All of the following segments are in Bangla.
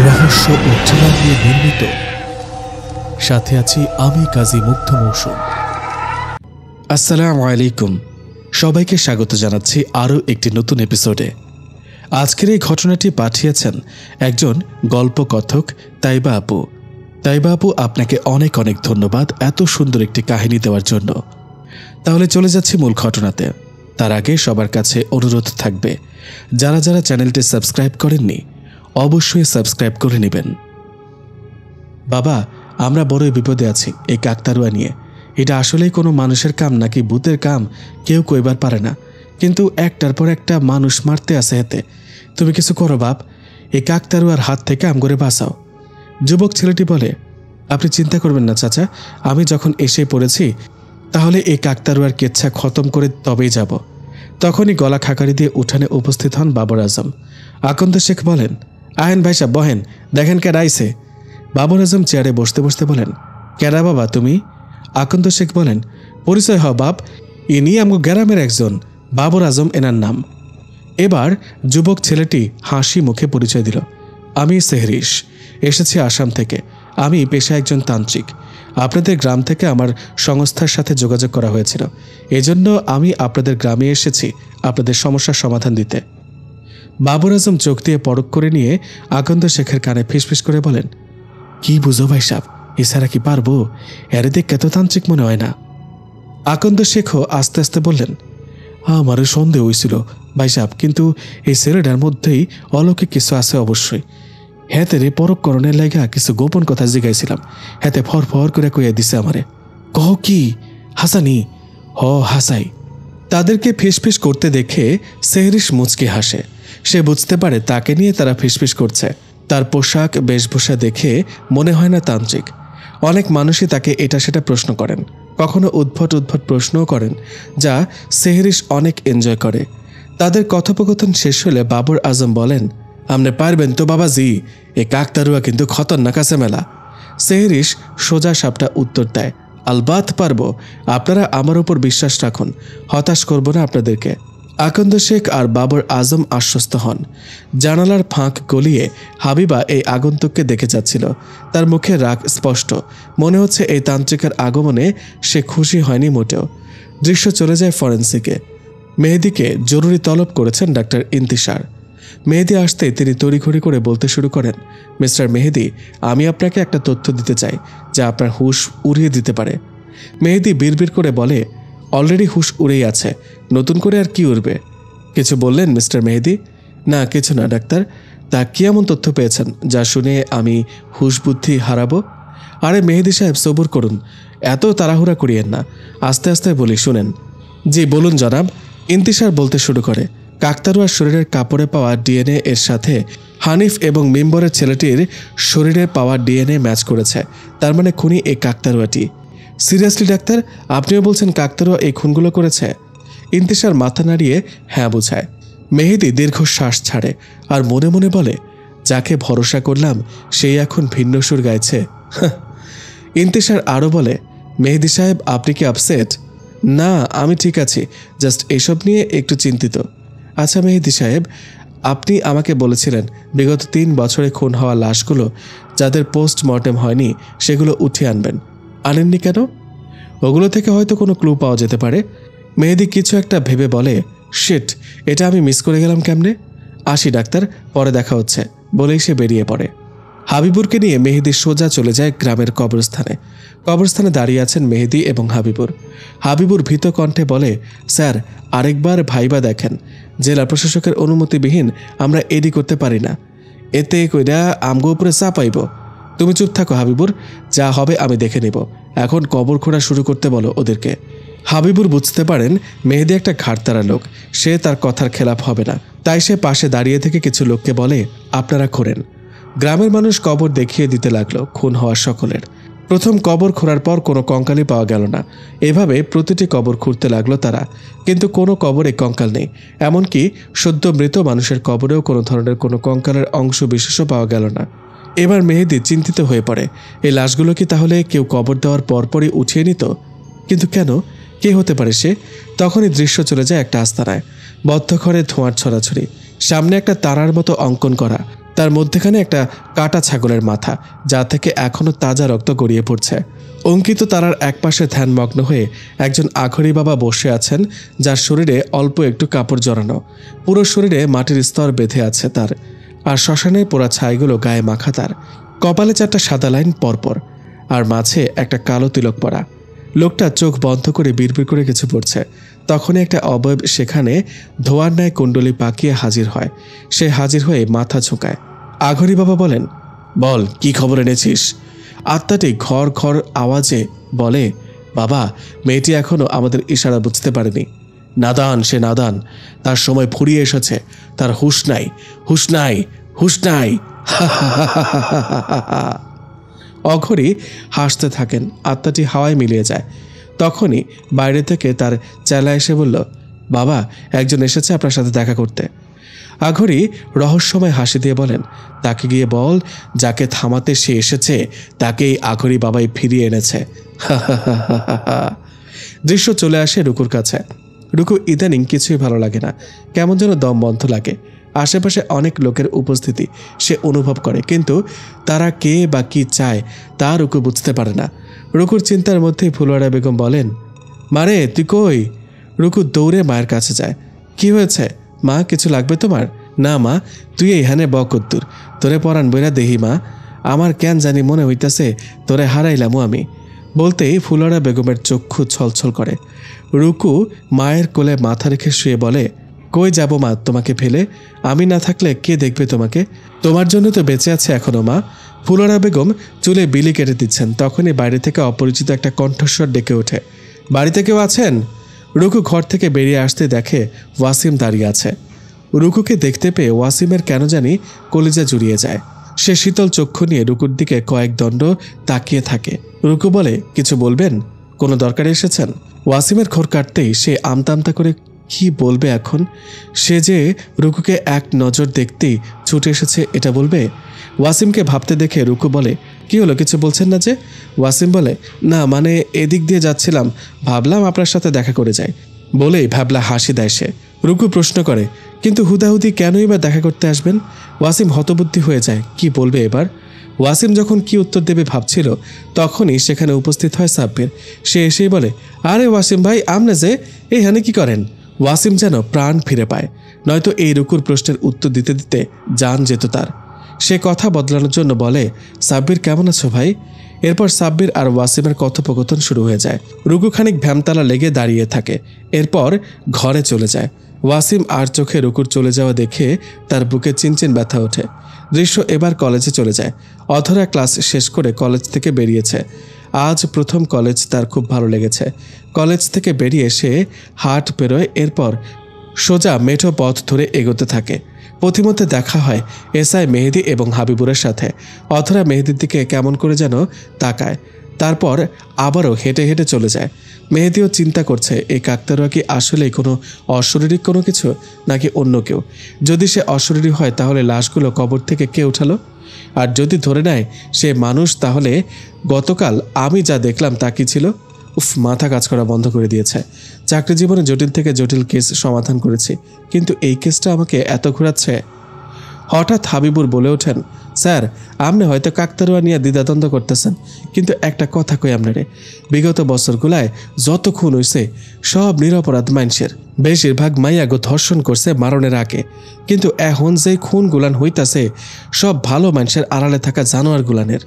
রহস্য ও থ্রিলার নিয়ে নির্মিত। সাথে আছি আমি কাজী মুগ্ধ মৌসুম। আসসালামু আলাইকুম, সবাইকে স্বাগত জানাচ্ছি আরও একটি নতুন এপিসোডে। আজকের এই ঘটনাটি পাঠিয়েছেন একজন গল্পকথক তাইবা আপু। তাইবা আপু, আপনাকে অনেক অনেক ধন্যবাদ এত সুন্দর একটি কাহিনী দেওয়ার জন্য। তাহলে চলে যাচ্ছি মূল ঘটনাতে। তার আগে সবার কাছে অনুরোধ থাকবে, যারা যারা চ্যানেলটি সাবস্ক্রাইব করেননি অবশ্যই সাবস্ক্রাইব করে নেবেন। বাবা, আমরা বড়ই বিপদে আছি এই কাকতারুয়া নিয়ে। এটা আসলেই কোনো মানুষের কাম নাকি ভূতের কাম কেউ কইবার পারে না, কিন্তু একটার পর একটা মানুষ মারতে আসে এতে। তুমি কিছু করো বাপ, এই কাকতারুয়ার হাত থেকে আমগরে বাঁচাও। যুবক ছেলেটি বলে, আপনি চিন্তা করবেন না চাচা, আমি যখন এসে পড়েছি তাহলে এই কাকতারুয়ার কেচ্ছা খতম করে তবেই যাব। তখনই গলা খাকারি দিয়ে উঠানে উপস্থিত হন বাবর আজম। আকন্দ শেখ বলেন, আহেন ভাই সাহেব বহেন, দেখেন কেডা আইছে। বাবর আজম চেয়ারে বসতে বসতে বলেন, কেডা বাবা তুমি? আকন্দ শেখ বলেন, পরিচয় হ বাপ, ইনি আমগো গ্রামের একজন, বাবর আজম এনার নাম। এবার যুবক ছেলেটি হাসি মুখে পরিচয় দিল, আমি সেহরিশ, এসেছি আসাম থেকে। আমি পেশায় একজন তান্ত্রিক। আপনাদের গ্রাম থেকে আমার সংস্থার সাথে যোগাযোগ করা হয়েছিল, এজন্য আমি আপনাদের গ্রামে এসেছি আপনাদের সমস্যার সমাধান দিতে। বাবর আজম চোখ দিয়ে পরখ করে নিয়ে আকন্দ শেখের কানে ফিসফিস করে বলেন, কি বুঝো ভাই সাহেব, এছাড়া কি পারবো? এর দেখে তো তান্ত্রিক মনে হয় না। আকন্দ শেখও আস্তে আস্তে বললেন, আমারও সন্দেহ হয়েছিল ভাই সাহেব, কিন্তু এই ছেলেটার মধ্যেই অলৌকিক কিছু আছে অবশ্যই। হ্যাতে রে পরকরণের লাগা কিছু গোপন কথা জিগাইছিলাম, হ্যাতে ফর ফর করে কইয়া দিছে আমারে। কহ কি হাসানি? হ হাসাই। তাদেরকে ফিসফিস করতে দেখে সেহরিশ মুচকি হাসে। সে বুঝতে পারে তাকে নিয়ে তারা ফিসফিস করছে। তার পোশাক বেশভূষা দেখে মনে হয় না তান্ত্রিক। অনেক মানুষই তাকে এটা সেটা প্রশ্ন করেন, কখনো উদ্ভট উদ্ভট প্রশ্নও করেন, যা সেহরিশ অনেক এনজয় করে। তাদের কথোপকথন শেষ হলে বাবর আজম বলেন, আপনি পারবেন তো বাবাজি, এ কাকতারুয়া কিন্তু খতরনাক আছে মেলা। সেহরিশ সোজা সাপটা উত্তর দেয়, আলবাত পারবো, আপনারা আমার উপর বিশ্বাস রাখুন, হতাশ করব না আপনাদেরকে। আকন্দ শেখ আর বাবর আজম আশ্বস্ত হন। জানালার ফাঁক গলিয়ে হাবিবা এই আগন্তুককে দেখে যাচ্ছিল। তার মুখে রাগ স্পষ্ট, মনে হচ্ছে এই তান্ত্রিকের আগমনে সে খুশি হয়নি মোটেও। দৃশ্য চলে যায় ফরেন্সিকে। মেহেদিকে জরুরি তলব করেছেন ডাক্তার ইন্তিশার। মেহেদি আসতেই তিনি তড়িঘড়ি করে বলতে শুরু করেন, মিস্টার মেহেদি, আমি আপনাকে একটা তথ্য দিতে চাই যা আপনার হুঁশ উড়িয়ে দিতে পারে। মেহেদি বিড়বিড় করে বলে, অলরেডি হুঁশ উড়েই আছে, নতুন করে আর কি উড়বে? কিছু বললেন মিস্টার মেহেদি? না কিছু না ডাক্তার। তা কি এমন তথ্য পেয়েছেন যা শুনে আমি হুঁশ বুদ্ধি হারাবো? আরে মেহেদি সাহেব সবুর করুন, এত তাড়াহুড়া করিয়েন না, আস্তে আস্তে বলি শুনেন। জি বলুন জনাব। ইন্তিশার বলতে শুরু করে, কাকতারুয়ার শরীরের কাপড়ে পাওয়া ডিএনএ এর সাথে হানিফ এবং মেম্বরের ছেলেটির শরীরে পাওয়া ডিএনএ ম্যাচ করেছে। তার মানে খুনি এই কাকতারুয়াটি। সিরিয়াসলি ডাক্তার, আপনিও বলছেন কাকতারুয়া এই খুনগুলো করেছে? ইন্তিশার মাথা নাড়িয়ে হ্যাঁ বোঝায়। মেহেদি দীর্ঘ শ্বাস ছাড়ে আর মনে মনে বলে, যাকে ভরসা করলাম সেই এখন ভিন্ন সুর গাইছে। ইন্তিশার আরও বলে, মেহেদি সাহেব আপনি কি আপসেট? না আমি ঠিক আছি, জাস্ট এসব নিয়ে একটু চিন্তিত। আচ্ছা মেহেদি সাহেব, আপনি আমাকে বলেছিলেন বিগত 3 বছরে খুন হওয়া লাশগুলো যাদের পোস্টমর্টেম হয়নি সেগুলো উঠিয়ে আনবেন, আনেননি কেন? ওগুলো থেকে হয়তো কোনো ক্লু পাওয়া যেতে পারে। মেহেদি কিছু একটা ভেবে বলে, শিট, এটা আমি মিস করে গেলাম কেমনে। আসি ডাক্তার, পরে দেখা হচ্ছে বলেই সে বেরিয়ে পড়ে। হাবিবুরকে নিয়ে মেহেদি সোজা চলে যায় গ্রামের কবরস্থানে। কবরস্থানে দাঁড়িয়ে আছেন মেহেদি এবং হাবিবুর। হাবিবুর ভীত কণ্ঠে বলে, স্যার আরেকবার ভাইবা দেখেন, জেলা প্রশাসকের অনুমতিবিহীন আমরা এডি করতে পারি না, এতে কইরা আমগো উপরে চাপাইব। তুমি চুপ থাকো হাবিবুর, যা হবে আমি দেখে নেব, এখন কবর খোঁড়া শুরু করতে বলো ওদেরকে। হাবিবুর বুঝতে পারেন মেহেদি একটা ঘাড়তারা লোক, সে তার কথার খেলাপ হবে না, তাই সে পাশে দাঁড়িয়ে থেকে কিছু লোককে বলে, আপনারা খোঁড়েন। গ্রামের মানুষ কবর দেখিয়ে দিতে লাগলো খুন হওয়া সকলের। প্রথম কবর খোঁড়ার পর কোনো কঙ্কালই পাওয়া গেল না। এভাবে প্রতিটি কবর খুঁড়তে লাগলো তারা, কিন্তু কোনো কবরে কঙ্কাল নেই। এমনকি সদ্য মৃত মানুষের কবরেও কোনো ধরনের কোনো কঙ্কালের অংশ বিশেষও পাওয়া গেল না। এবার মেহেদি চিন্তিত হয়ে পড়ে, এই লাশগুলো কি তাহলে কেউ কবর দেওয়ার পরপরই উঠিয়ে নিত? কিন্তু কেন? কে হতে পারে সে? তখনই দৃশ্য চলে যায় একটা আস্তানায়। বদ্ধ ঘরে ধোঁয়ার ছড়াছড়ি, সামনে একটা তারার মতো অঙ্কন করা, তার মধ্যেখানে একটা কাটা ছাগলের মাথা, যা থেকে এখনো তাজা রক্ত গড়িয়ে পড়ছে। অঙ্কিত তারার একপাশে ধ্যানমগ্ন হয়ে একজন আঘরি বাবা বসে আছেন, যার শরীরে অল্প একটু কাপড় জড়ানো। পুরো শরীরে মাটির স্তর বেঁধে আছে তার, আর শ্মশানের পোড়া ছাইগুলো গায়ে মাখা তার। কপালে 4টা সাদা লাইন পরপর, আর মাঝে একটা কালো তিলক পরা। লোকটা চোখ বন্ধ করে বিড়বিড় করে কিছু পড়ছে। তখনই একটা অবয়ব সেখানে ধোয়ার ন্যায় কুণ্ডলি পাকিয়ে হাজির হয়। সে হাজির হয়ে মাথা ঝুঁকায়। আঘরি বাবা বলেন, বল, কি খবর এনেছিস? আত্মাটি ঘর ঘর আওয়াজে বলে, বাবা, মেয়েটি এখনো আমাদের ইশারা বুঝতে পারেনি। নাদান, সে নাদান, তার সময় ফুরিয়ে এসেছে। তার হুঁশ নাই, হুঁশ নাই, হুঁশ নাই। অঘরি হাসতে থাকেন। আত্মাটি হাওয়ায় মিলিয়ে যায়। তখনই বাইরে থেকে তার চেলা এসে বলল, বাবা, একজন এসেছে আপনার সাথে দেখা করতে। আঘরি রহস্যময় হাসি দিয়ে বলেন, তাকে গিয়ে বল, যাকে থামাতে সে এসেছে তাকেই আঘরি বাবাই ফিরিয়ে এনেছে। দৃশ্য চলে আসে রুকুর কাছে। রুকু ইদানিং কিছুই ভালো লাগে না, কেমন যেন দম বন্ধ লাগে। আশেপাশে অনেক লোকের উপস্থিতি সে অনুভব করে, কিন্তু তারা কে বা কি চায় তা রুকু বুঝতে পারে না। রুকুর চিন্তার মধ্যেই ফুলওয়ারা বেগম বলেন, মারে, তুই কই? রুকু দৌড়ে মায়ের কাছে যায়। কি হয়েছে মা, কিছু লাগবে তোমার? না মা, তুই এইখানে বকদ্দুর, তোরে পরাণ বইরা দেহি মা। আমার কেন জানি মনে হইতাছে তোরে হারাইলামও আমি। বলতেই ফুলওয়ারা বেগমের চক্ষু ছলছল করে। রুকু মায়ের কোলে মাথা রেখে শুয়ে বলে, কই যাব মা তোমাকে ফেলে? আমি না থাকলে কে দেখবে তোমাকে? তোমার জন্য তো বেঁচে আছে এখনো মা। ফুলওয়ারা বেগম চুলে বিলি কেটে দিচ্ছেন। তখনই বাইরে থেকে অপরিচিত একটা কণ্ঠস্বর ডেকে ওঠে, বাড়িতে কেউ আছেন? রুকু ঘর থেকে বেরিয়ে আসতে দেখে ওয়াসিম দাঁড়িয়ে আছে। রুকুকে দেখতে পেয়ে ওয়াসিমের কেন জানি কলিজা জুড়িয়ে যায়। সে শীতল চক্ষু নিয়ে রুকুর দিকে কয়েক দণ্ড তাকিয়ে থাকে। রুকু বলে, কিছু বলবেন? কোনো দরকারে এসেছেন? ওয়াসিমের খোর কাটতেই সে আমতা করে কি বলবে এখন? সে যে রুকুকে এক নজর দেখতেই ছুটে এসেছে, এটা বলবে? ওয়াসিমকে ভাবতে দেখে রুকু বলে, কি হলো, কিছু বলছেন না যে? ওয়াসিম বলে, না মানে এদিক দিয়ে যাচ্ছিলাম, ভাবলাম আপনার সাথে দেখা করে যাই। বলেই ভাবলা হাসি দেয় সে। রুকু প্রশ্ন করে, কিন্তু হুদাহুদি কেনই বা দেখা করতে আসবেন? ওয়াসিম হতবুদ্ধি হয়ে যায়, কি বলবে এবার? ওয়াসিম যখন কি উত্তর দেবে ভাবছিল, তখনই সেখানে উপস্থিত হয় সাব্বির। সে এসেই বলে, আরে ওয়াসিম ভাই, আপনি যে এইখানে কি করেন? ওয়াসিম যেন প্রাণ ফিরে পায়, নয়তো এই রুকুর প্রশ্নের উত্তর দিতে দিতে জান যেত তার। সে কথা বদলানোর জন্য বলে, সাব্বির কেমন আছো ভাই? এরপর সাব্বির আর ওয়াসিমের কথোপকথন শুরু হয়ে যায়। রুকু খানিক ভ্যামতালা লেগে দাঁড়িয়ে থাকে, এরপর ঘরে চলে যায়। ওয়াসিম আর চোখে রুকুর চলে যাওয়া দেখে তার বুকে চিনচিন ব্যথা ওঠে। দৃশ্য এবার কলেজে চলে যায়। অধরা ক্লাস শেষ করে কলেজ থেকে বেরিয়েছে। আজ প্রথম কলেজ তার খুব ভালো লেগেছে। কলেজ থেকে বেরিয়ে সে হাট বেরোয়, এরপর সোজা মেঠো পথ ধরে এগোতে থাকে। পথিমধ্যে দেখা হয় এসআই মেহেদি এবং হাবিবুরের সাথে। অধরা মেহেদির দিকে কেমন করে যেন তাকায়, তারপর আবারও হেঁটে হেঁটে চলে যায়। মেহেদিও চিন্তা করছে, এই কাকতারুয়া কি আসলেই কোনো অশরীরিক কোনো কিছু, নাকি অন্য কেউ? যদি সে অশরীরী হয় তাহলে লাশগুলো কবর থেকে কে উঠালো? আর যদি ধরে নেয় সে মানুষ, তাহলে গতকাল আমি যা দেখলাম তা কি ছিল? উফ, মাথা কাজ করা বন্ধ করে দিয়েছে। চাকরি জীবনে জটিল থেকে জটিল কেস সমাধান করেছি, কিন্তু এই কেসটা আমাকে এত ঘোরাচ্ছে। হঠাৎ হাবিবুর বলে ওঠেন, স্যার, আপনি হয়তো কাকতারুয়া নিয়ে দ্বিধাদ্বন্দ্ব করতেছেন, কিন্তু একটা কথা কই আপনারে, বিগত বছরগুলায় যত খুন হয়েছে সব নিরপরাধ মানুষের। বেশিরভাগ মাইয়াগো ধর্ষণ করছে মারণের আগে, কিন্তু এখন যে খুন গুলান হইতাছে সব ভালো মানুষের আড়ালে থাকা জানোয়ার গুলানের।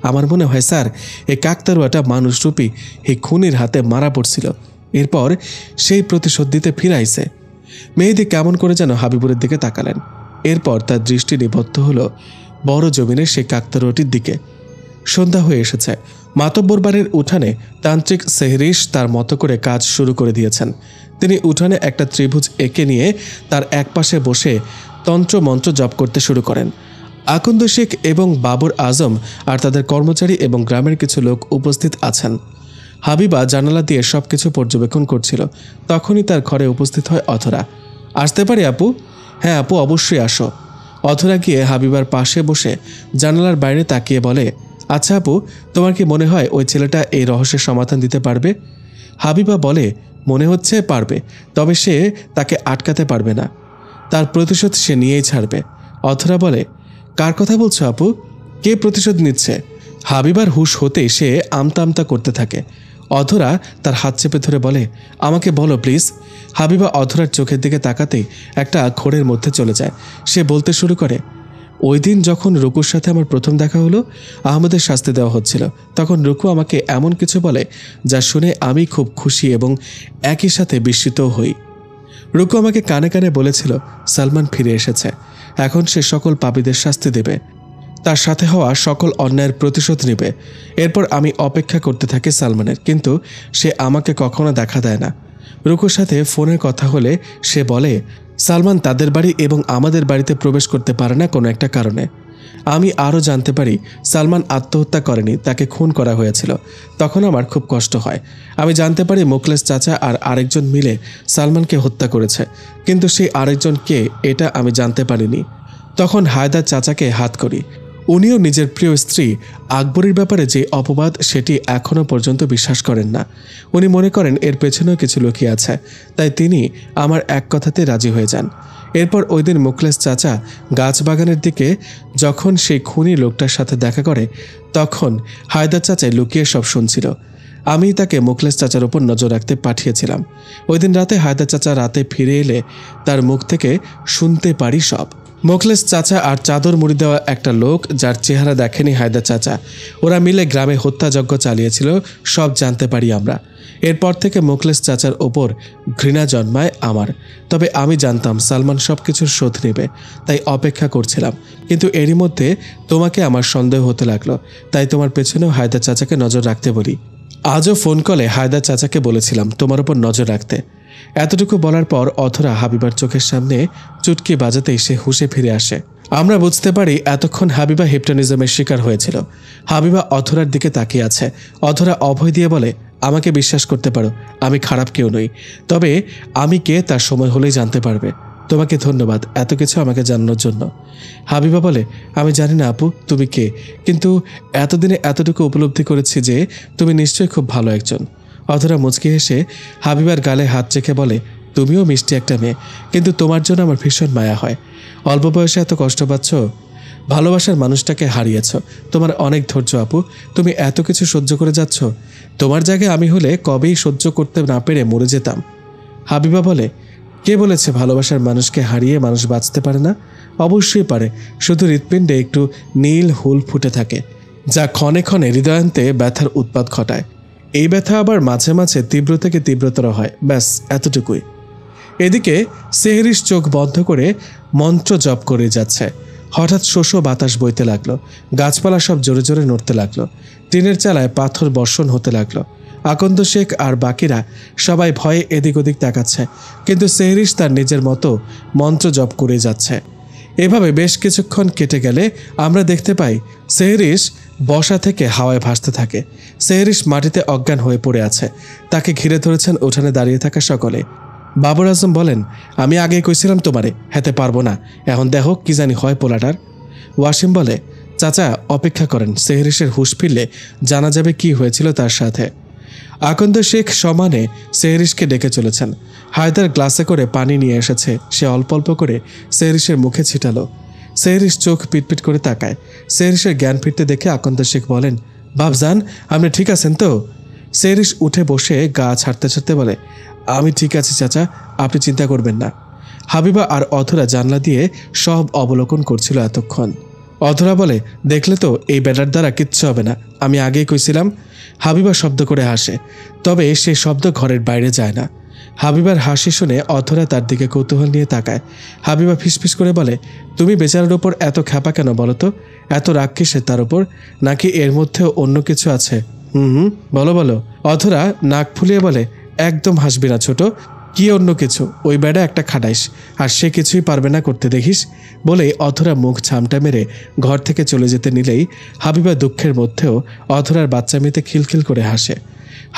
আমার মনে হয় স্যার, এই কাকতারুয়াটা মানুষরূপী এই খুনির হাতে মারা পড়ছিল, এরপর সেই প্রতিশোধ দিতে ফিরাইছে। মেহেদি কেমন করে যেন হাবিবুরের দিকে তাকালেন, এরপর তার দৃষ্টি নিবদ্ধ হলো বড় জমিনের সেই কাকতারুয়াটির দিকে। সন্ধ্যা হয়ে এসেছে। মাতব্বর বাড়ির উঠানে তান্ত্রিক সেহরিশ তার মতো করে কাজ শুরু করে দিয়েছেন। তিনি উঠানে একটা ত্রিভুজ এঁকে নিয়ে তার একপাশে বসে তন্ত্রমন্ত্র জপ করতে শুরু করেন। আকন্দ শেখ এবং বাবর আজম আর তাদের কর্মচারী এবং গ্রামের কিছু লোক উপস্থিত আছেন। হাবিবা জানালা দিয়ে সবকিছু পর্যবেক্ষণ করছিল। তখনই তার ঘরে উপস্থিত হয় অধরা। আসতে পারি আপু? হ্যাঁ আপু, অবশ্যই আসো। অধরা গিয়ে হাবিবার পাশে বসে জানালার বাইরে তাকিয়ে বলে, আচ্ছা আপু, তোমার কি মনে হয় ওই ছেলেটা এই রহস্যের সমাধান দিতে পারবে? হাবিবা বলে, মনে হচ্ছে পারবে, তবে সে তাকে আটকাতে পারবে না। তার প্রতিশোধ সে নিয়েই ছাড়বে। অধরা বলে, কার কথা বলছো আপু? কে প্রতিশোধ নিচ্ছে? হাবিবার হুঁশ হতেই সে আমতা আমতা করতে থাকে। অধরা তার হাত চেপে ধরে বলে, আমাকে বলো প্লিজ। হাবিবা অধরার চোখের দিকে তাকাতেই একটা ঘোরের মধ্যে চলে যায়। সে বলতে শুরু করে, ওই দিন যখন রুকুর সাথে আমার প্রথম দেখা হলো, আহমেদের শাস্তি দেওয়া হচ্ছিল, তখন রুকু আমাকে এমন কিছু বলে যা শুনে আমি খুব খুশি এবং একই সাথে বিস্মিতও হই। রুকু আমাকে কানে কানে বলেছিল সালমান ফিরে এসেছে, এখন সে সকল পাপীদের শাস্তি দেবে, তার সাথে হওয়া সকল অন্যায়ের প্রতিশোধ নেবে। এরপর আমি অপেক্ষা করতে থাকি সালমানের, কিন্তু সে আমাকে কখনো দেখা দেয় না। রুকুর সাথে ফোনে কথা হলে সে বলে সালমান তাদের বাড়ি এবং আমাদের বাড়িতে প্রবেশ করতে পারে না কোনো একটা কারণে। আমি আরও জানতে পারি সালমান আত্মহত্যা করেনি, তাকে খুন করা হয়েছিল। তখন আমার খুব কষ্ট হয়। আমি জানতে পারি মোখলেস চাচা আর আরেকজন মিলে সালমানকে হত্যা করেছে, কিন্তু সেই আরেকজন কে এটা আমি জানতে পারিনি। তখন হায়দার চাচাকে হাত করি। উনিও নিজের প্রিয় স্ত্রী আকবরীর ব্যাপারে যে অপবাদ সেটি এখনও পর্যন্ত বিশ্বাস করেন না। উনি মনে করেন এর পেছনেও কিছু লুকিয়ে আছে, তাই তিনি আমার এক কথাতে রাজি হয়ে যান। এরপর ওই দিন মুখলেস চাচা গাছবাগানের দিকে যখন সেই খুনি লোকটার সাথে দেখা করে, তখন হায়দার চাচাই লুকিয়ে সব শুনছিল। আমি তাকে মুখলেস চাচার উপর নজর রাখতে পাঠিয়েছিলাম। ওই দিন রাতে হায়দার চাচা রাতে ফিরে এলে তার মুখ থেকে শুনতে পারি সব। মোখলেস চাচা আর চাদর মুড়ি দেওয়া একটা লোক যার চেহারা দেখেনি হায়দার চাচা, ওরা মিলে গ্রামে হত্যাযজ্ঞ চালিয়েছিল, সব জানতে পারি আমরা। এরপর থেকে মোখলেস চাচার ওপর ঘৃণা জন্মায় আমার। তবে আমি জানতাম সালমান সব কিছুর শোধ নেবে, তাই অপেক্ষা করছিলাম। কিন্তু এরই মধ্যে তোমাকে আমার সন্দেহ হতে লাগলো, তাই তোমার পেছনেও হায়দার চাচাকে নজর রাখতে বলি। আজও ফোন কলে হায়দার চাচাকে বলেছিলাম তোমার উপর নজর রাখতে। এতটুকু বলার পর অধরা হাবিবার চোখের সামনে চুটকি বাজাতেই সে হুঁশে ফিরে আসে। আমরা বুঝতে পারি এতক্ষণ হাবিবা হিপনোটিজমের শিকার হয়েছিল। হাবিবা অধরার দিকে তাকিয়ে আছে। অধরা অভয় দিয়ে বলে, আমাকে বিশ্বাস করতে পারো, আমি খারাপ কেউ নই, তবে আমি কে তার সময় হলেই জানতে পারবে। তোমাকে ধন্যবাদ এত কিছু আমাকে জানানোর জন্য। হাবিবা বলে, আমি জানি না আপু তুমি কে, কিন্তু এতদিনে এতটুকু উপলব্ধি করেছি যে তুমি নিশ্চয়ই খুব ভালো একজন। অধরা মুচকি হেসে হাবিবার গালে হাত রেখে বলে, তুমিও মিষ্টি একটা মেয়ে, কিন্তু তোমার জন্য আমার ভীষণ মায়া হয়। অল্প বয়সে এত কষ্ট পাচ্ছ, ভালোবাসার মানুষটাকে হারিয়েছ। তোমার অনেক ধৈর্য আপু, তুমি এত কিছু সহ্য করে যাচ্ছ। তোমার জায়গায় আমি হলে কবেই সহ্য করতে না পেরে মরে যেতাম। হাবিবা বলে, কে বলেছে ভালোবাসার মানুষকে হারিয়ে মানুষ বাঁচতে পারে না? অবশ্যই পারে, শুধু হৃৎপিণ্ডে একটু নীল হুল ফুটে থাকে, যা ক্ষণে ক্ষণে হৃদয়ান্তে ব্যথার উৎপাত ঘটায়। এই ব্যথা আবার মাঝে মাঝে তীব্র থেকে তীব্রতর হয়, ব্যাস এতটুকুই। এদিকে সেহরিশ চোখ বন্ধ করে মন্ত্র জপ করে যাচ্ছে। হঠাৎ শোষ বাতাস বইতে লাগলো, গাছপালা সব জোরে জোরে নড়তে লাগলো, টিনের চালায় পাথর বর্ষণ হতে লাগলো। আকন্দ শেখ আর বাকিরা সবাই ভয়ে এদিক ওদিক তাকাচ্ছে, কিন্তু সেহরিশ তার নিজের মতো মন্ত্র জপ করে যাচ্ছে। এভাবে বেশ কিছুক্ষণ কেটে গেলে আমরা দেখতে পাই সেহরিশ বসা থেকে হাওয়ায় ভাসতে থাকে। সেহরিশ মাটিতে অজ্ঞান হয়ে পড়ে আছে। তাকে ঘিরে ধরেছেন উঠানে দাঁড়িয়ে থাকা সকলে। বাবর আজম বলেন, আমি আগে কইছিলাম তোমারে হেতে পারবো না, এখন দেখো কি জানি হয় পোলাটার। ওয়াসিম বলে, চাচা অপেক্ষা করেন, সেহরিশের হুঁশ ফিরলে জানা যাবে কি হয়েছিল তার সাথে। আকন্দ শেখ সমানে সেহরিশকে ডেকে চলেছেন। হায়দার গ্লাসে করে পানি নিয়ে এসেছে, সে অল্প অল্প করে সেহরিশের মুখে ছিটালো। সেহরিশ চোখ পিটপিট করে তাকায়। সেহরিশের জ্ঞান ফিরতে দেখে আকন্দ শেখ বলেন, বাবজান আপনি ঠিক আছেন তো? সেহরিশ উঠে বসে গা ছাড়তে ছাড়তে বলে, আমি ঠিক আছি চাচা, আপনি চিন্তা করবেন না। হাবিবা আর অধরা জানলা দিয়ে সব অবলোকন করছিল এতক্ষণ। অধরা বলে, দেখলে তো এই ব্যাটার দ্বারা কিচ্ছু হবে না, আমি আগেই কইছিলাম। হাবিবা শব্দ করে হাসে, তবে সে শব্দ ঘরের বাইরে যায় না। হাবিবার হাসি শুনে অধরা তার দিকে কৌতূহল নিয়ে তাকায়। হাবিবা ফিসফিস করে বলে, তুমি বেচারার ওপর এত খ্যাপা কেন বলো তো? এত রাগ কিসের তার ওপর? নাকি এর মধ্যেও অন্য কিছু আছে? বলো বলো। অধরা নাক ফুলিয়ে বলে, একদম হাসবি না ছোট, কি অন্য কিছু? ওই বেড়া একটা খাটাইস, আর সে কিছুই পারবে না করতে দেখিস। বলে অধরা মুখ ঝামটা মেরে ঘর থেকে চলে যেতে নিলেই হাবিবা দুঃখের মধ্যেও অধরার বাচ্চা মেয়েতে খিলখিল করে হাসে।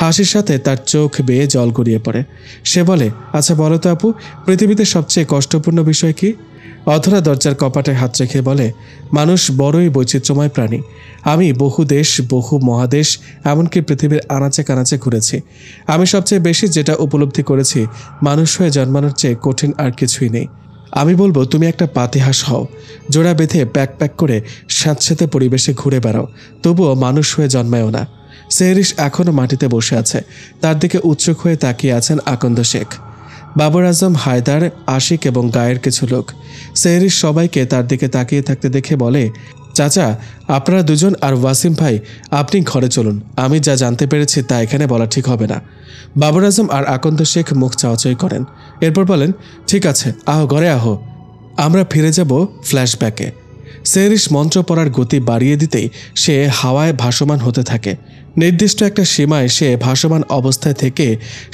হাসির সাথে তার চোখ বেয়ে জল গড়িয়ে পড়ে। সে বলে, আচ্ছা বলো তো আপু, পৃথিবীতে সবচেয়ে কষ্টপূর্ণ বিষয় কি? অধরা দরজার কপাটে হাত রেখে বলে, মানুষ বড়ই বৈচিত্র্যময় প্রাণী। আমি বহু দেশ, বহু মহাদেশ, এমনকি পৃথিবীর আনাচে কানাচে ঘুরেছি। আমি সবচেয়ে বেশি যেটা উপলব্ধি করেছি, মানুষ হয়ে জন্মানোর চেয়ে কঠিন আর কিছুই নেই। আমি বলবো তুমি একটা পাতিহাঁস হও, জোড়া বেঁধে প্যাক প্যাক করে স্যাঁতস্যাঁতে পরিবেশে ঘুরে বেড়াও, তবুও মানুষ হয়ে জন্মায়ও না। সেহরিশ এখনও মাটিতে বসে আছে, তার দিকে উৎসুক হয়ে তাকিয়ে আছেন আকন্দ শেখ, বাবর আজম, হায়দার, আশিক এবং গায়ের কিছু লোক। সেহরিশ সবাইকে তার দিকে তাকিয়ে থাকতে দেখে বলে, চাচা, আপনারা দুজন আর ওয়াসিম ভাই আপনি ঘরে চলুন, আমি যা জানতে পেরেছি তা এখানে বলা ঠিক হবে না। বাবর আজম আর আকন্দ শেখ মুখ চাওয়াচাই করেন, এরপর বলেন, ঠিক আছে, আহো ঘরে আহো, আমরা ফিরে যাব ফ্ল্যাশব্যাকে। সেহরিশ মন্ত্র পড়ার গতি বাড়িয়ে দিতেই সে হাওয়ায় ভাসমান হতে থাকে। নির্দিষ্ট একটা সীমায় সে ভাসমান অবস্থায় থেকে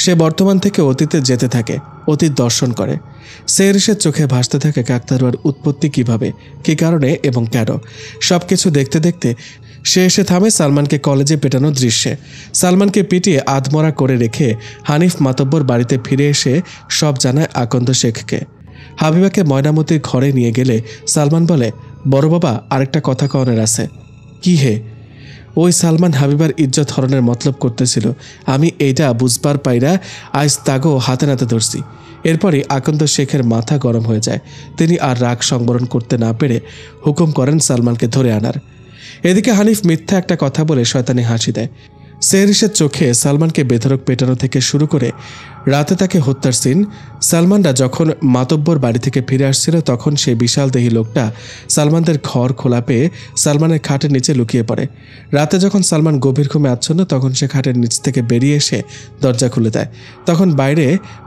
সে বর্তমান থেকে অতীতে যেতে থাকে, অতীত দর্শন করে। সেহরিশের চোখে ভাসতে থাকে কাকতাড়ুয়ার উৎপত্তি কিভাবে, কী কারণে এবং কেন। সব কিছু দেখতে দেখতে সে এসে থামে সালমানকে কলেজে পেটানোর দৃশ্যে। সালমানকে পিটিয়ে আধমরা করে রেখে হানিফ মাতব্বর বাড়িতে ফিরে এসে সব জানায় আকন্দ শেখকে। হাবিবাকে ময়নামতির ঘরে নিয়ে গেলে সালমান বলে, বড় বাবা, আরেকটা কথা কনের আছে। কি হে? ওই সালমান হাবিবার ইজ্জত হরণের মতলব করতেছিল, আমি এইটা বুঝবার পাইরা আজ তাগো হাতে নাতে ধরছি। এরপরই আকন্দ শেখের মাথা গরম হয়ে যায়। তিনি আর রাগ সংবরণ করতে না পেরে হুকুম করেন সালমানকে ধরে আনার। এদিকে হানিফ মিথ্যা একটা কথা বলে শয়তানি হাসি দেয়। সেহরিশের চোখে সালমানকে বেধড়ক পেটানো থেকে শুরু করে রাতে তাকে হত্যার সিন। সালমানরা যখন মাতব্বর বাড়ি থেকে ফিরে আসছিল তখন সেই বিশাল দেহী লোকটা সালমানদের ঘর খোলা পেয়ে সালমানের খাটের নিচে লুকিয়ে পড়ে। রাতে যখন সালমান গভীর ঘুমে আচ্ছন্ন তখন সে খাটের নিচ থেকে বেরিয়ে এসে দরজা খুলে দেয়। তখন বাইরে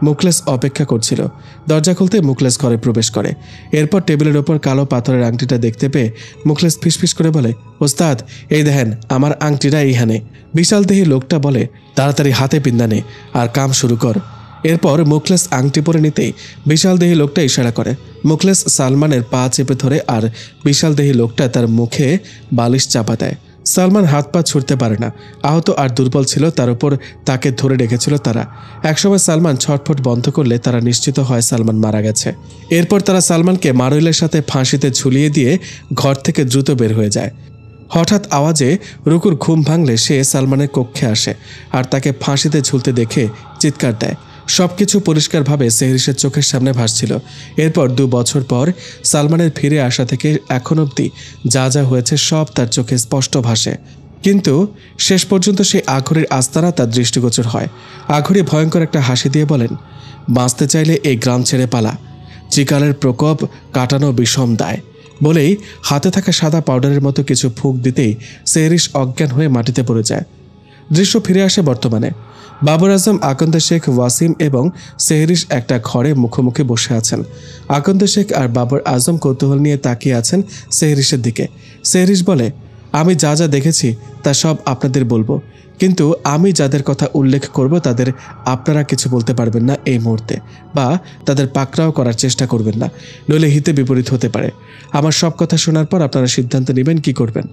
মুখলেস অপেক্ষা করছিল। দরজা খুলতে মুখলেস ঘরে প্রবেশ করে। এরপর টেবিলের ওপর কালো পাথরের আংটিটা দেখতে পেয়ে মুখলেস ফিসফিস করে বলে, ওস্তাদ, এই দেখেন আমার আংটিটা এইখানে। বিশাল দেহী লোকটা বলে, তাড়াতাড়ি হাতে পিন্দা নে আর কাম শুরু কর। এরপর মুখলেস আংটি পরে নিতেই বিশাল দেহী লোকটা ইশারা করে। মুখলেস সালমানের পা চেপে ধরে আর বিশাল দেহী লোকটা তার মুখে বালিশ চাপা দেয়। সালমান হাত পা ছুটতে পারে না, আহত আর দুর্বল ছিল, তার উপর তাকে ধরে রেখেছিল তারা। একসময় সালমান ছটফট বন্ধ করলে তারা নিশ্চিত হয় সালমান মারা গেছে। এরপর তারা সালমানকে মারুইলের সাথে ফাঁসিতে ঝুলিয়ে দিয়ে ঘর থেকে দ্রুত বের হয়ে যায়। হঠাৎ আওয়াজে রুকুর ঘুম ভাঙলে সে সালমানের কক্ষে আসে আর তাকে ফাঁসিতে ঝুলতে দেখে চিৎকার দেয়। সবকিছু পরিষ্কারভাবে সেহরিশের চোখের সামনে ভাসছিল। এরপর 2 বছর পর সালমানের ফিরে আসা থেকে এখন অবধি যা যা হয়েছে সব তার চোখে স্পষ্ট ভাসে। কিন্তু শেষ পর্যন্ত সেই আঘুরির আস্তানা তার দৃষ্টিগোচর হয়। আঘুরি ভয়ঙ্কর একটা হাসি দিয়ে বলেন, বাঁচতে চাইলে এই গ্রাম ছেড়ে পালা, চিকালের প্রকোপ কাটানো বিষম দায়। বলেই হাতে থাকা সাদা পাউডারের মতো কিছু ফুঁক দিতেই সেহরিশ অজ্ঞান হয়ে মাটিতে পড়ে যায়। দৃশ্য ফিরে আসে বর্তমানে। বাবর আজম, আকন্দ শেখ, ওয়াসিম এবং সেহরিশ একটা ঘরে মুখোমুখি বসে আছেন। আকন্দ শেখ আর বাবর আজম কৌতূহল নিয়ে তাকিয়ে আছেন সেহরিশের দিকে। সেহরিশ বলে, আমি যা যা দেখেছি তা সব আপনাদের বলবো, কিন্তু আমি যাদের কথা উল্লেখ করব তাদের আপনারা কিছু বলতে পারবেন না এই মুহূর্তে, বা তাদের পাকড়াও করার চেষ্টা করবেন না, নইলে হিতে বিপরীত হতে পারে। আমার সব কথা শোনার পর আপনারা সিদ্ধান্ত নেবেন কি করবেন।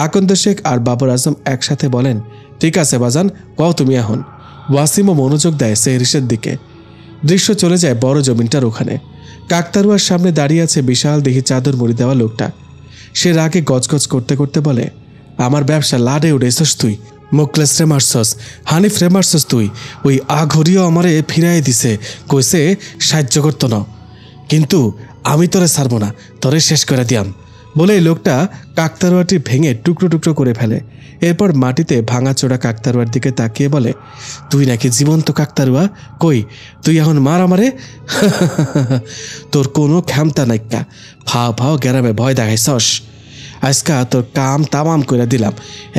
আকন্দ শেখ আর বাবর আজম একসাথে বলেন, ঠিক আছে বাজান, কও তুমি এখন। ওয়াসিমও মনোযোগ দেয় সেহরিশের দিকে। দৃশ্য চলে যায় বড় জমিনটার ওখানে। কাকতাড়ুয়ার সামনে দাঁড়িয়ে আছে বিশাল দেহী চাদর মুড়ি দেওয়া লোকটা। সে রাগে গজগজ করতে করতে বলে, আমার ব্যবসা লাডে উড়েছস তুই, মুখলেস রে মারছস, হানিফ রে মারছস তুই, ওই আঘরিও আমারে ফিরাই দিছে, কইছে সাহায্য করতো না, কিন্তু আমি তোরে ছাড়বো না, তোরে শেষ করে দিয়াম। বলে এই লোকটা কাকতাড়ুয়াটি ভেঙে টুকরো টুকরো করে ফেলে। এরপর মাটিতে ভাঙাচোরা কাকতাড়ুয়ার দিকে তাকিয়ে বলে, তুই নাকি জীবন্ত কাকতাড়ুয়া, কই তুই এখন মার আমারে? তোর কোনো ক্ষমতা নাইকা, ফাও ফাও গ্যারামে ভয় দেখাইছস। আজকা তোর কাম তামাম করে দিলাম,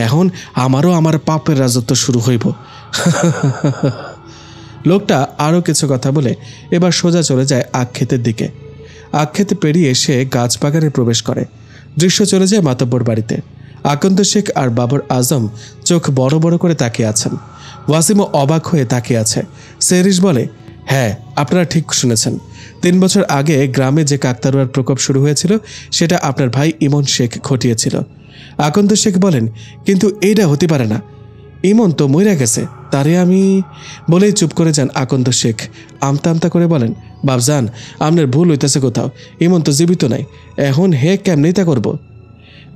এখন আমারও আমার পাপের রাজত্ব শুরু হইব। লোকটা আরও কিছু কথা বলে এবার সোজা চলে যায় আখ ক্ষেতের দিকে। আখ ক্ষেতে পেরিয়ে সে গাছ বাগানে প্রবেশ করে। দৃশ্য চলে যায় মাতব্বর বাড়িতে। আকন্দ শেখ আর বাবর আজম চোখ বড় বড় করে তাকিয়ে আছেন। ওয়াসিমও অবাক হয়ে তাকিয়ে আছে। সেহরিশ বলে, হ্যাঁ, আপনারা ঠিক শুনেছেন, 3 বছর আগে গ্রামে যে কাকতাড়ুয়ার প্রকোপ শুরু হয়েছিল সেটা আপনার ভাই ইমন শেখ ঘটিয়েছিল। আকন্দ শেখ বলেন, কিন্তু এইটা হতে পারে না, ইমন তো মইরা গেছে, তারে আমি। বলেই চুপ করে যান আকন্দ শেখ। আমতা আমতা করে বলেন, বাবজান, আপনার ভুল হইতেছে কোথাও, ইমন তো জীবিত নাই, এখন হে কেমনেই তা করবো।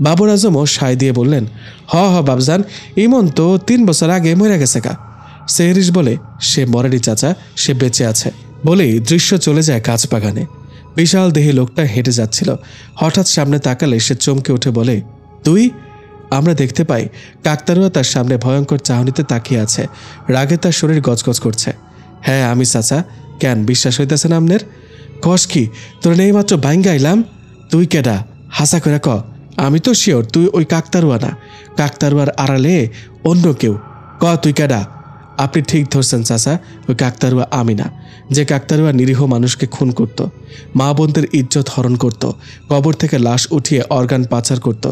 বাবর আজমও সায় দিয়ে বললেন, হ বাবজান, ইমন তো 3 বছর আগে মরে গেছে কা। সেহরিশ বলে, সে মরেনি চাচা, সে বেঁচে আছে। বলেই দৃশ্য চলে যায় গাছ বাগানে। বিশাল দেহী লোকটা হেঁটে যাচ্ছিল। হঠাৎ সামনে তাকালে সে চমকে উঠে বলে, তুই? আমরা দেখতে পাই কাকতারুয়া তার সামনে ভয়ঙ্কর চাহনিতে তাকিয়ে আছে। রাগে তার শরীর গজগজ করছে। হ্যাঁ আমি চাচা। কেন বিশ্বাস হইতেছে না আমনের? কস কি তোর নেই মাত্র বাইঙ্গা আইলাম? তুই কেডা? হাসা করে ক। আমি তো শিওর তুই ওই কাকতারুয়া না। কাকতারুয়ার আড়ালে অন্য কেউ। ক তুই কেডা? আপনি ঠিক ধরছেন চাচা, ওই কাকতারুয়া আমি না। যে কাকতারুয়া নিরীহ মানুষকে খুন করত, মা বোনদের ইজ্জত হরণ করত, কবর থেকে লাশ উঠিয়ে অর্গান পাচার করত,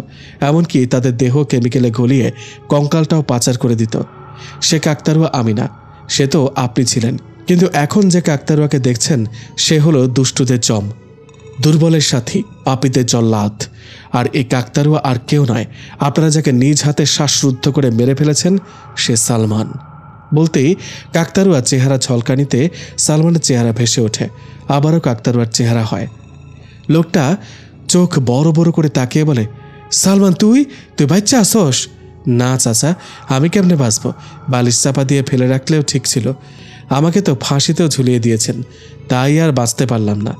এমনকি তাদের দেহ কেমিক্যালে গলিয়ে কঙ্কালটাও পাচার করে দিত, সে কাকতারুয়া আমি না। সে তো আপনি ছিলেন। কিন্তু এখন যে কাকতারুয়াকে দেখছেন সে হলো দুষ্টুদের জম, দুর্বলের সাথী, পাপীদের জল্লাদ। আর এই কাকতারুয়া আর কেউ নয়, আপনারা যাকে নিজ হাতে শ্বাসরুদ্ধ করে মেরে ফেলেছেন সে সালমান। বলতেই কাকতারুয়ার চেহারা ঝলকানিতে সালমানের চেহারা ভেসে ওঠে। আবারও কাকতারুয়ার চেহারা হয়। লোকটা চোখ বড় বড় করে তাকিয়ে বলে, সালমান তুই বাচ্চা আসস? না চাচা, আমি কেমনে বাঁচব? বালিশ চাপা দিয়ে ফেলে রাখলেও ঠিক ছিল। আমাকে তো ফাঁসিতেও ঝুলিয়ে দিয়েছেন, তাই আর বাঁচতে পারলাম না।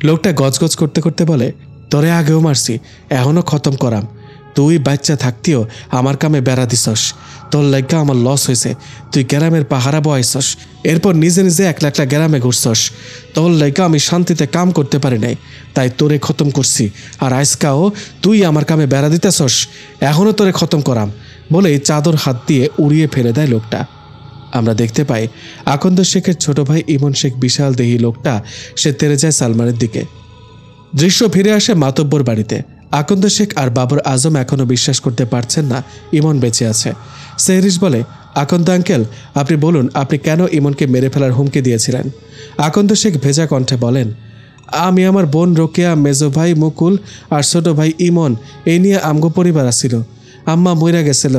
লোকটা গজগজ করতে করতে বলে, তোরে আগেও মারছি, এখনও খতম করাম। তুই বাচ্চা থাকতেও আমার কামে বেড়া দিছস। তোর লাইগা আমার লস হয়েছে। তুই গ্রামের পাহারা বয়াইছস, এরপর নিজে নিজে একলা একলা গ্রামে ঘুরছস। তোর লাইগা আমি শান্তিতে কাম করতে পারি নাই, তাই তোরে খতম করছি। আর আজকাও তুই আমার কামে বেড়া দিতেছস, এখনও তোরে খতম করাম বলে চাদর হাত দিয়ে উড়িয়ে ফেলে দেয় লোকটা। আমরা দেখতে পাই আকন্দ শেখের ছোট ভাই ইমন শেখ বিশাল দেহী লোকটা, সে তেড়ে যায় সালমানের দিকে। দৃশ্য ফিরে আসে মাতব্বর বাড়িতে। আকন্দ শেখ আর বাবর আজম এখনও বিশ্বাস করতে পারছেন না ইমন বেঁচে আছে। সেহরিশ বলে, আকন্দ আঙ্কেল আপনি বলুন, আপনি কেন ইমনকে মেরে ফেলার হুমকি দিয়েছিলেন? আকন্দ শেখ ভেজা কণ্ঠে বলেন, আমি আমার বোন রোকেয়া, মেজো ভাই মুকুল আর ছোট ভাই ইমন, এই নিয়ে আমগো পরিবার আসছিল। আম্মা মইরা গেছিল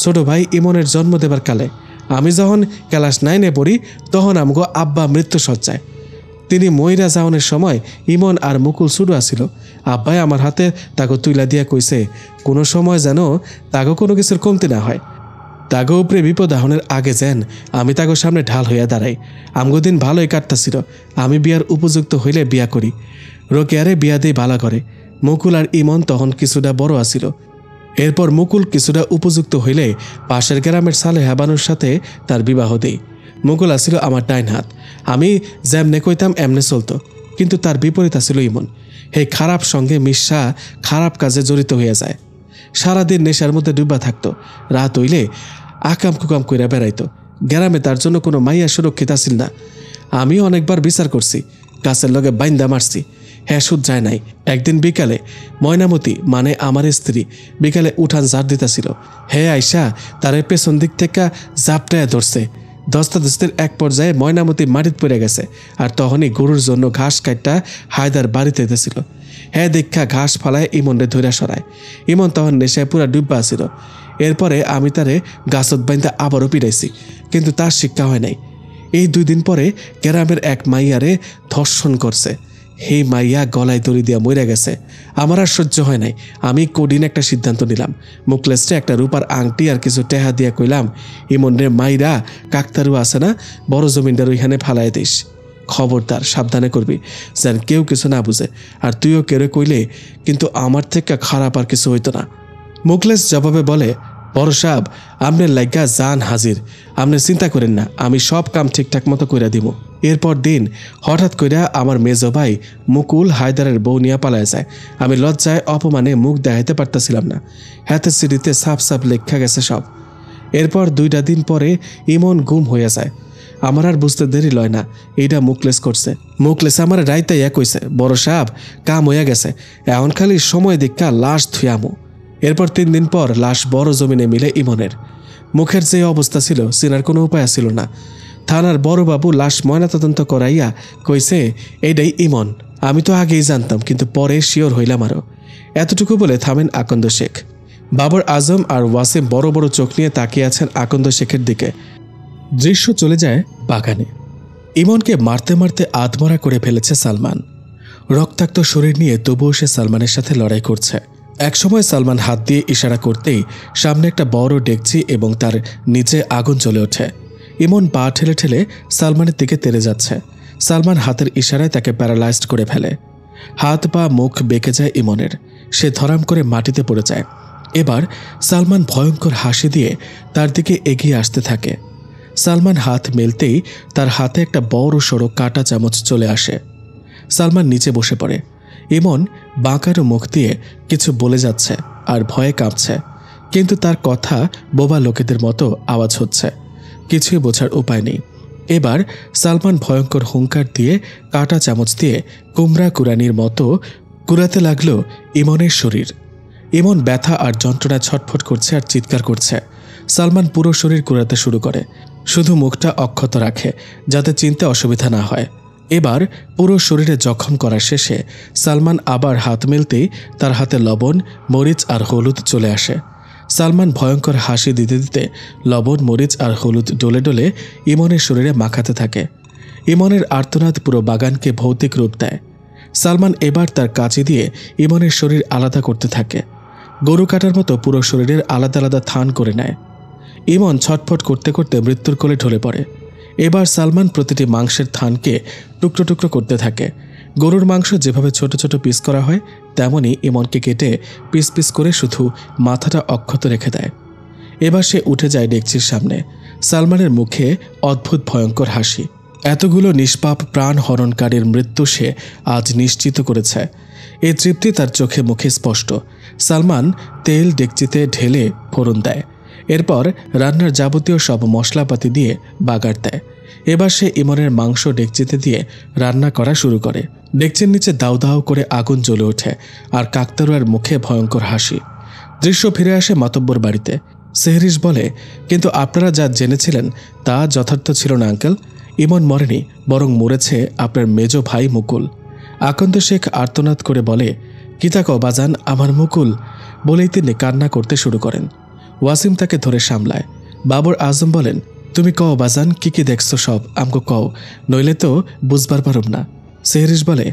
ছোট ভাই ইমনের জন্ম দেবার কালে। আমি যখন ক্লাস 9-এ পড়ি তখন আমগো আব্বা মৃত্যু সজ্জায়। তিনি মইরা যাওয়ানোর সময় ইমন আর মুকুল শুরু আসিল। আব্বাই আমার হাতে তাকে তুইলা দিয়া কইছে, কোনো সময় যেন তাকে কোনো কিছুর কমতি না হয়। তাকে উপরে বিপদ আহনের আগে যেন আমি তাকে সামনে ঢাল হইয়া দাঁড়াই। আমগো দিন ভালোই কাটতাছিল। আমি বিয়ার উপযুক্ত হইলে বিয়া করি। রোকেয়ারে বিয়া দিয়ে ভালা করে। মুকুল আর ইমন তখন কিছুটা বড় আসিল। এরপর মুকুল কিছুটা উপযুক্ত হইলে পাশের গ্রামের সালে হেবানুর সাথে তার বিবাহ দেই। মুকুল আসিল আমার ডাইন হাত। আমি যেমনে কইতাম এমনে চলতো, কিন্তু তার বিপরীত আসিল ইমন। হে খারাপ সঙ্গে মিশা খারাপ কাজে জড়িত হইয়া যায়। সারাদিন নেশার মধ্যে ডুবা থাকতো। রাত হইলে আকাম কুকাম কইরা বেড়াইতো। গ্রামে তার জন্য কোনো মাইয়া সুরক্ষিত আসিল না। আমি অনেকবার বিচার করছি, গাছের লগে বাইন্দা মারছি, হ্যাঁ সুদ যায় নাই। একদিন বিকালে ময়নামতি মানে আমার স্ত্রী বিকালে উঠান ঝাড় দিতেছিল। হে আইসা তার পেছন দিক থেকে জাপটায় ধরছে। দস্তাদস্তির এক পর্যায়ে ময়নামতি মাটিত পড়ে গেছে। আর তখনই গরুর জন্য ঘাস কাটটা হায়দার বাড়িতে এসেছিল। হ্যাঁ দীক্ষা ঘাস ফালায় ইমনরে ধৈরা সরায়। ইমন তখন নেশায় পুরা ডুব্বা আসিল। এরপরে আমি তারে গাছত বাইন্দা আবারও পিড়াইছি, কিন্তু তার শিক্ষা হয় নাই। এই 2 দিন পরে গ্রামের এক মাইয়ারে ধর্ষণ করছে। সেই মাইয়া গলায় দড়ি দিয়া মরে গেছে। আমার আর সহ্য হয় নাই। আমি কোডিন একটা সিদ্ধান্ত নিলাম। মুকলেসটা একটা রূপার আংটি আর কিছু টেহা দিয়া কইলাম, ইমন রে মাইরা কাকতারু আছে না বড় জমিনদার ওইখানে ফালাই দিস। খবরদার সাবধানে করবি যেন কেউ কিছু না বুঝে। আর তুইও কেড়ে কইলে কিন্তু আমার থেকে খারাপ আর কিছু হইতো না। মুকলেস জবাবে বলে, বড় সাহেব আমনের লাইগা জান হাজির, আপনি চিন্তা করেন না, আমি সব কাম ঠিকঠাক মতো কইরা দিব। এরপর দিন হঠাৎ কইরা আমার মেজো ভাই মুকুল হায়দারের বউ নিয়ে পালায় যায়। আমি লজ্জায় অপমানে মুখ দেখাইতে পারতেছিলাম না। হাতের সিঁড়িতে সাপ সাপ লেখা গেছে সব। এরপর 2টা দিন পরে ইমন গুম হইয়া যায়। আমার আর বুঝতে দেরি লয় না এইটা মুকলেস করছে। মুকলেস আমার রাইতে কইছে, বড় সাহেব কাম হইয়া গেছে, এখন খালি সময় দীক্ষা লাশ ধুয়ামো। এরপর 3 দিন পর লাশ বড় জমিনে মিলে ইমনের। মুখের যে অবস্থা ছিল চিনার কোনো উপায় ছিল না। থানার বড়বাবু লাশ ময়নাতদন্ত করাইয়া কইছে এইটাই ইমন। আমি তো আগেই জানতাম, কিন্তু পরে শিওর হইলাম আরও। এতটুকু বলে থামেন আকন্দ শেখ। বাবর আজম আর ওয়াসিম বড় বড় চোখ নিয়ে তাকিয়ে আছেন আকন্দ শেখের দিকে। দৃশ্য চলে যায় বাগানে। ইমনকে মারতে মারতে আধমরা করে ফেলেছে সালমান। রক্তাক্ত শরীর নিয়ে তবুও সে সালমানের সাথে লড়াই করছে। একসময় সালমান হাত দিয়ে ইশারা করতেই সামনে একটা বড় ডেকচি এবং তার নিচে আগুন জ্বলে ওঠে। ইমন পা ঠেলে ঠেলে সালমানের দিকে তেড়ে যাচ্ছে। সালমান হাতের ইশারায় তাকে প্যারালাইজড করে ফেলে। হাত পা মুখ বেঁকে যায় ইমনের। সে ধরাম করে মাটিতে পড়ে যায়। এবার সালমান ভয়ঙ্কর হাসি দিয়ে তার দিকে এগিয়ে আসতে থাকে। সালমান হাত মেলতেই তার হাতে একটা বড় সড়ো কাঁটা চামচ চলে আসে। সালমান নিচে বসে পড়ে। ইমন বাঁকারো মুখ দিয়ে কিছু বলে যাচ্ছে আর ভয়ে কাঁপছে, কিন্তু তার কথা বোবা লোকেদের মতো আওয়াজ হচ্ছে। কিছুই বোঝার উপায় নেই। এবার সালমান ভয়ঙ্কর হুঙ্কার দিয়ে কাঁটা চামচ দিয়ে কুমড়া কুরানির মতো কুড়াতে লাগলো ইমনের শরীর। ইমন ব্যথা আর যন্ত্রণা ছটফট করছে আর চিৎকার করছে। সালমান পুরো শরীর কুড়াতে শুরু করে, শুধু মুখটা অক্ষত রাখে যাতে চিনতে অসুবিধা না হয়। এবার পুরো শরীরে জখম করা শেষে সালমান আবার হাত মেলতেই তার হাতে লবণ, মরিচ আর হলুদ চলে আসে। সালমান ভয়ঙ্কর হাসি দিতে দিতে লবণ, মরিচ আর হলুদ ডলে ডলে ইমনের শরীরে মাখাতে থাকে। ইমনের আর্তনাদ পুরো বাগানকে ভৌতিক রূপ দেয়। সালমান এবার তার কাঁচি দিয়ে ইমনের শরীর আলাদা করতে থাকে। গরু কাটার মতো পুরো শরীরের আলাদা আলাদা থান করে নেয়। ইমন ছটফট করতে করতে মৃত্যুর কোলে ঢলে পড়ে। এবার সালমান প্রতিটি মাংসের থানকে টুকরো টুকরো করতে থাকে। গরুর মাংস যেভাবে ছোট ছোট পিস করা হয় তেমনই ইমনকে কেটে পিস পিস করে শুধু মাথাটা অক্ষত রেখে দেয়। এবার সে উঠে যায় ডেকচির সামনে। সালমানের মুখে অদ্ভুত ভয়ঙ্কর হাসি। এতগুলো নিষ্পাপ প্রাণ হরণকারীর মৃত্যু সে আজ নিশ্চিত করেছে। এই তৃপ্তি তার চোখে মুখে স্পষ্ট। সালমান তেল ডেকচিতে ঢেলে ফোড়ন দেয়। এরপর রান্নার যাবতীয় সব মশলাপাতি দিয়ে বাগার দেয়। এবার সে ইমনের মাংস ডেকচিতে দিয়ে রান্না করা শুরু করে। ডেকচির নিচে দাউ দাউ করে আগুন জ্বলে ওঠে আর কাকতারুয়ার মুখে ভয়ঙ্কর হাসি। দৃশ্য ফিরে আসে মাতব্বর বাড়িতে। সেহরিশ বলে, কিন্তু আপনারা যা জেনেছিলেন তা যথার্থ ছিল না আঙ্কেল। ইমন মরেনি, বরং মরেছে আপনার মেজ ভাই মুকুল। আকন্দ শেখ আর্তনাদ করে বলে, কিতা কও বাজান, আমার মুকুল? বলেই তিনি কান্না করতে শুরু করেন। ওয়াসিম তাকে ধরে সামলায়। বাবর আজম বলেন, তুমি কও বাজান, কি দেখছো সব আমগো কও, নইলে তো বুঝবার পারব না। সেহরিশ বলে,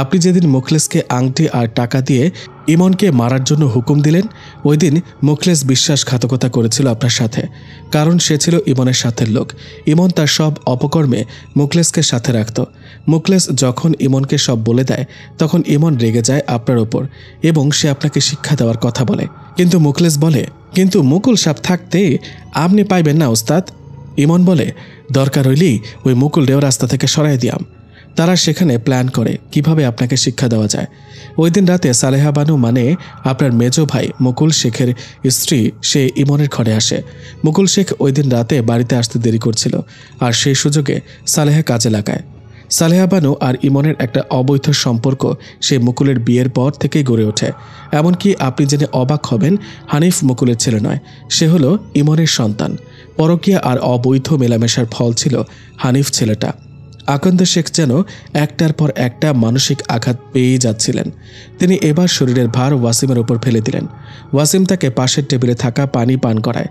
আপনি যেদিন মুখলেসকে আংটি আর টাকা দিয়ে ইমনকে মারার জন্য হুকুম দিলেন, ওই দিন মুখলেস বিশ্বাসঘাতকতা করেছিল আপনার সাথে, কারণ সে ছিল ইমনের সাথের লোক। ইমন তার সব অপকর্মে মুখলেসকে সাথে রাখত। মুখলেস যখন ইমনকে সব বলে দেয় তখন ইমন রেগে যায় আপনার ওপর এবং সে আপনাকে শিক্ষা দেওয়ার কথা বলে। কিন্তু মুখলেস বলে, কিন্তু মুকুল সাপ থাকতে আপনি পাইবেন না ওস্তাদ। ইমন বলে, দরকার হইলেই ওই মুকুল রেও রাস্তা থেকে সরাই দিয়াম। তারা সেখানে প্ল্যান করে কিভাবে আপনাকে শিক্ষা দেওয়া যায়। ওই দিন রাতে সালেহা বানু মানে আপনার মেজ ভাই মুকুল শেখের স্ত্রী সে ইমনের ঘরে আসে। মুকুল শেখ ওই দিন রাতে বাড়িতে আসতে দেরি করছিল আর সেই সুযোগে সালেহা কাজে লাগায়। সালেহা বানু আর ইমনের একটা অবৈধ সম্পর্ক সেই মুকুলের বিয়ের পর থেকেই গড়ে ওঠে। এমনকি আপনি জেনে অবাক হবেন, হানিফ মুকুলের ছেলে নয়, সে হলো ইমনের সন্তান। পরকীয়া আর অবৈধ মেলামেশার ফল ছিল হানিফ ছেলেটা। আকন্দ শেখ যেন একটার পর একটা মানসিক আঘাত পেয়েই যাচ্ছিলেন। তিনি এবার শরীরের ভার ওয়াসিমের ওপর ফেলে দিলেন। ওয়াসিম তাকে পাশের টেবিলে থাকা পানি পান করায়।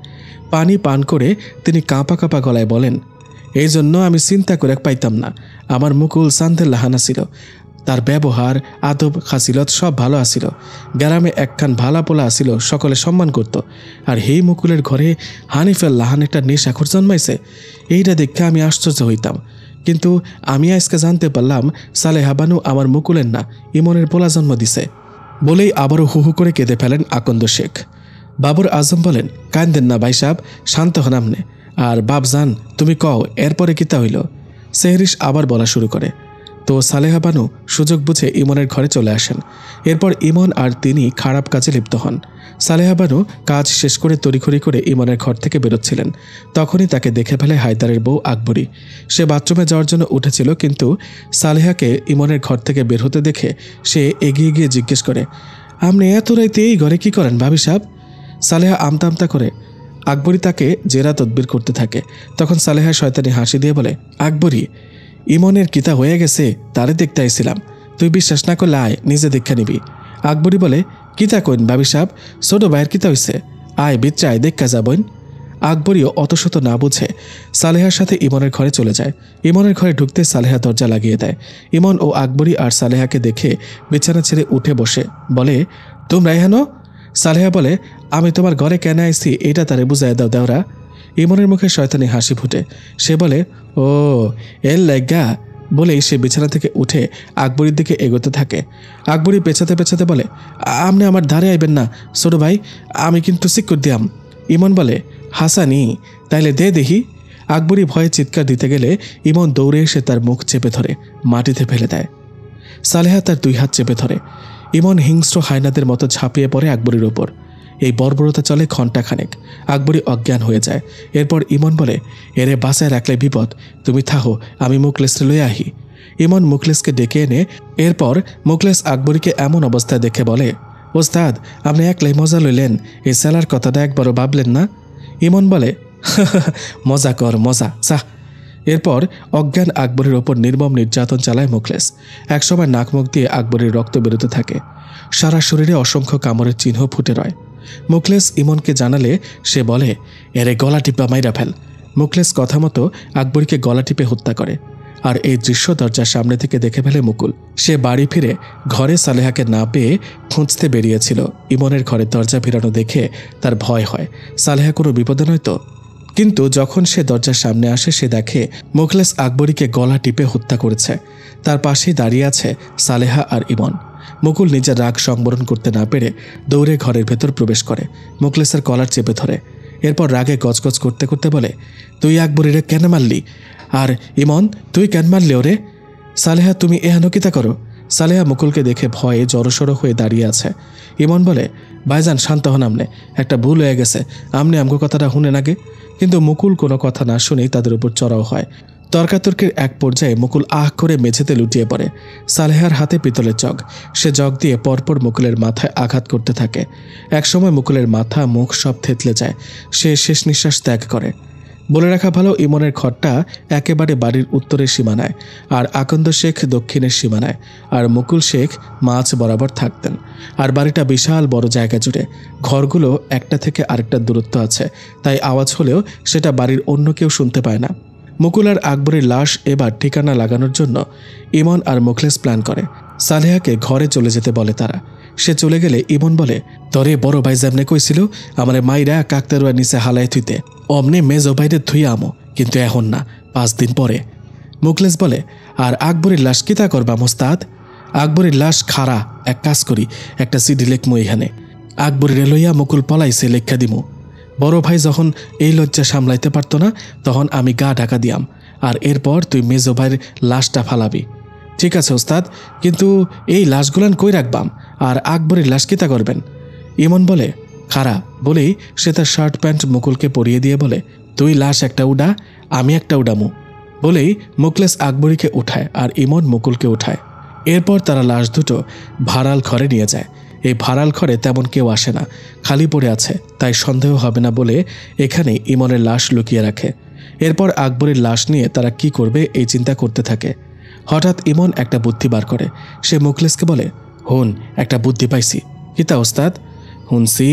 পানি পান করে তিনি কাঁপা কাঁপা গলায় বলেন, এই জন্য আমি চিন্তা করে পাইতাম না, আমার মুকুল সান্দের লাহানা ছিল। তার ব্যবহার, আদব, খাসিলত সব ভালো আসিল। গ্রামে একখান ভালা পোলা আসিল, সকলে সম্মান করত। আর হেই মুকুলের ঘরে হানিফের লাহান একটা নেশাখোর জন্মাইছে। এইটা দেখে আমি আশ্চর্য হইতাম, কিন্তু আমি আজকে জানতে পারলাম সালেহা বানু আমার মুকুলের না, ইমনের পোলা জন্ম দিছে। বলেই আবারও হুহু করে কেঁদে ফেলেন আকন্দ শেখ। বাবর আজম বলেন, কান্দেন না ভাই সাহেব, শান্ত হন আমনে। আর বাবজান তুমি কও এরপরে কিতা হইল? সেহরিশ আবার বলা শুরু করে। তো সালেহা বানু সুযোগ বুঝে ইমনের ঘরে চলে আসেন। এরপর ইমন আর তিনি খারাপ কাজে লিপ্ত হন। সালেহা বানু কাজ শেষ করে তড়িঘড়ি করে ইমনের ঘর থেকে বেরোচ্ছিলেন। তখনই তাকে দেখে ফেলে হায়দারের বউ আকবরী। সে বাথরুমে যাওয়ার জন্য উঠেছিল, কিন্তু সালেহাকে ইমনের ঘর থেকে বের হতে দেখে সে এগিয়ে গিয়ে জিজ্ঞেস করে, আপনি এত রাইতে এই ঘরে কি করেন ভাবি সাহেব? সালেহা আমতা আমতা করে। আকবরী তাকে জেরা তদবির করতে থাকে। তখন সালেহা শয়তানি হাসি দিয়ে বলে, আকবরী, ইমনের কিতা হয়ে গেছে তারে দেখতে আইছিলাম, তুই বিশ্বাস না করলে আয়, নিজে দেখা নিবি। আকবরী বলে, কিতা কইন ভাবি সাহেব, ছোট ভাইয়ের কিতা হইছে, আয় বিচ্চা আয়, দেখা যাবইন। আকবরীও অতশত না বুঝে সালেহার সাথে ইমনের ঘরে চলে যায়। ইমনের ঘরে ঢুকতে সালেহা দরজা লাগিয়ে দেয়। ইমন ও আকবরী আর সালেহাকে দেখে বিছানা ছেড়ে উঠে বসে বলে, তোমরা এখানো? সালেহা বলে, আমি তোমার ঘরে কেন আইছি এটা তারে বুঝাই দাও দেওরা। ইমনের মুখে শয়তানি হাসি ফুটে। সে বলে, ও এর লাইগা বলেই সে বিছানা থেকে উঠে আকবরীর দিকে এগোতে থাকে। আকবরী পেছাতে পেছাতে বলে, আপনি আমার ধারে আইবেন না ছোট ভাই, আমি কিন্তু সিক্কুর দিয়াম। ইমন বলে, হাসানি তাইলে দে দেখি। আকবরী ভয়ে চিৎকার দিতে গেলে ইমন দৌড়ে এসে তার মুখ চেপে ধরে মাটিতে ফেলে দেয়। সালেহা তার 2 হাত চেপে ধরে। ইমন হিংস্র হায়নাদের মতো ঝাঁপিয়ে পড়ে আকবরীর ওপর। এই বর্বরতা চলে ঘণ্টাখানেক। আকবরী অজ্ঞান হয়ে যায়। এরপর ইমন বলে, এরে বাসায় রাখলে বিপদ, তুমি থাকো, আমি মুখলেসরে লয়ে আহি। ইমন মুখলেসকে ডেকে এনে এরপর মুখলেস আকবরীকে এমন অবস্থায় দেখে বলে, ওস্তাদ আপনি একলাই মজা লইলেন, এই স্যালার কথাটা একবারও ভাবলেন না? ইমন বলে, মজা কর মজা চাহ। এরপর অজ্ঞান আকবরীর ওপর নির্মম নির্যাতন চালায় মুখলেস। একসময় নাক মুখ দিয়ে আকবরীর রক্ত বেরোতে থাকে। সারা শরীরে অসংখ্য কামড়ের চিহ্ন ফুটে রয়। মুখলেস ইমনকে জানালে সে বলে, এরে গলা টিপা মাইরা ফেল। মুখলেস কথা মতো আকবরীকে গলা টিপে হত্যা করে। আর এই দৃশ্য দরজার সামনে থেকে দেখে ফেলে মুকুল। সে বাড়ি ফিরে ঘরে সালেহাকে না পেয়ে খুঁজতে বেরিয়েছিল। ইমনের ঘরে দরজা ভিড়ানো দেখে তার ভয় হয়, সালেহা কোনো বিপদে নয় তো। কিন্তু যখন সে দরজার সামনে আসে সে দেখে মুখলেস আকবরীকে গলা টিপে হত্যা করেছে। তার পাশেই দাঁড়িয়ে আছে সালেহা আর ইমন। মুকুল নিজের রাগ সংবরণ করতে না পেরে দৌড়ে ঘরের ভেতর প্রবেশ করে, মুখলেসের কলার চেপে ধরে। এরপর রাগে গজগজ করতে করতে বলে, তুই আকবরীরে কেন মারলি? আর ইমন তুই কেন মারলি ওরে? সালেহা তুমি এহেন কিতা করো? সালেহা মুকুলকে দেখে ভয়ে জড়সড় হয়ে দাঁড়িয়ে আছে। ইমন বলে, ভাইজান শান্ত হন, আমনে একটা ভুল হয়ে গেছে, আমনে আমগো কথাটা শুনেন আগে। কিন্তু মুকুল কোনো কথা না শুনেই তাদের উপর চড়াও হয়। তর্কাতর্কির এক পর্যায়ে মুকুল আহ করে মেঝেতে লুটিয়ে পড়ে। সালেহার হাতে পিতলের জগ। সে জগ দিয়ে পরপর মুকুলের মাথায় আঘাত করতে থাকে। একসময় মুকুলের মাথা মুখ সব থেতলে যায়। সে শেষ নিঃশ্বাস ত্যাগ করে। বলে রাখা ভালো, ইমনের ঘরটা একেবারে বাড়ির উত্তরের সীমানায়, আর আকন্দ শেখ দক্ষিণের সীমানায়, আর মুকুল শেখ মাঝ বরাবর থাকতেন। আর বাড়িটা বিশাল বড় জায়গা জুড়ে। ঘরগুলো একটা থেকে আরেকটা দূরত্ব আছে, তাই আওয়াজ হলেও সেটা বাড়ির অন্য কেউ শুনতে পায় না। মুকুল আর আকবরের লাশ এবার ঠিকানা লাগানোর জন্য ইমন আর মুখলেস প্ল্যান করে। সালেহাকে ঘরে চলে যেতে বলে তারা। সে চলে গেলে ইমন বলে, তরে বড় ভাই যেমনে কইছিল আমারে মাইরা কাকতারুয়ার নিচে হালায় থুইতে, অমনে মেজো ভাইরে থুইয়া আমো, কিন্তু এখন না, 5 দিন পরে। মুখলেস বলে, আর আকবরের লাশ কিতা করবা মোস্তাদ? আকবরের লাশ খাড়া, এক কাজ করি, একটা সিডি লেখমু এখানে। আকবরের লইয়া মুকুল পলাইছে লেখা দিমু। বড় ভাই যখন এই লজ্জা সামলাইতে পারতো না তখন আমি গা ঢাকা দিয়াম, আর এরপর তুই মেজো ভাইয়ের লাশটা ফালাবি। ঠিক আছে ওস্তাদ, কিন্তু এই লাশগুলান কই রাখবাম? আর আকবরের লাশ কিতা করবেন? ইমন বলে, খারা। বলেই সে তার শার্ট প্যান্ট মুকুলকে পরিয়ে দিয়ে বলে, তুই লাশ একটা উডা, আমি একটা উডামু। বলেই মুখলেস আকবরীকে উঠায় আর ইমন মুকুলকে উঠায়। এরপর তারা লাশ দুটো ভাড়াল ঘরে নিয়ে যায়। এই ভাড়াল ঘরে তেমন কেউ আসে না, খালি পড়ে আছে, তাই সন্দেহ হবে না বলে এখানে ইমনের লাশ লুকিয়ে রাখে। এরপর আকবরের লাশ নিয়ে তারা কি করবে এই চিন্তা করতে থাকে। হঠাৎ ইমন একটা বুদ্ধি বার করে। সে মুখলেসকে বলে, হুন, একটা বুদ্ধি পাইছি। কিতা ওস্তাদ? হুনসি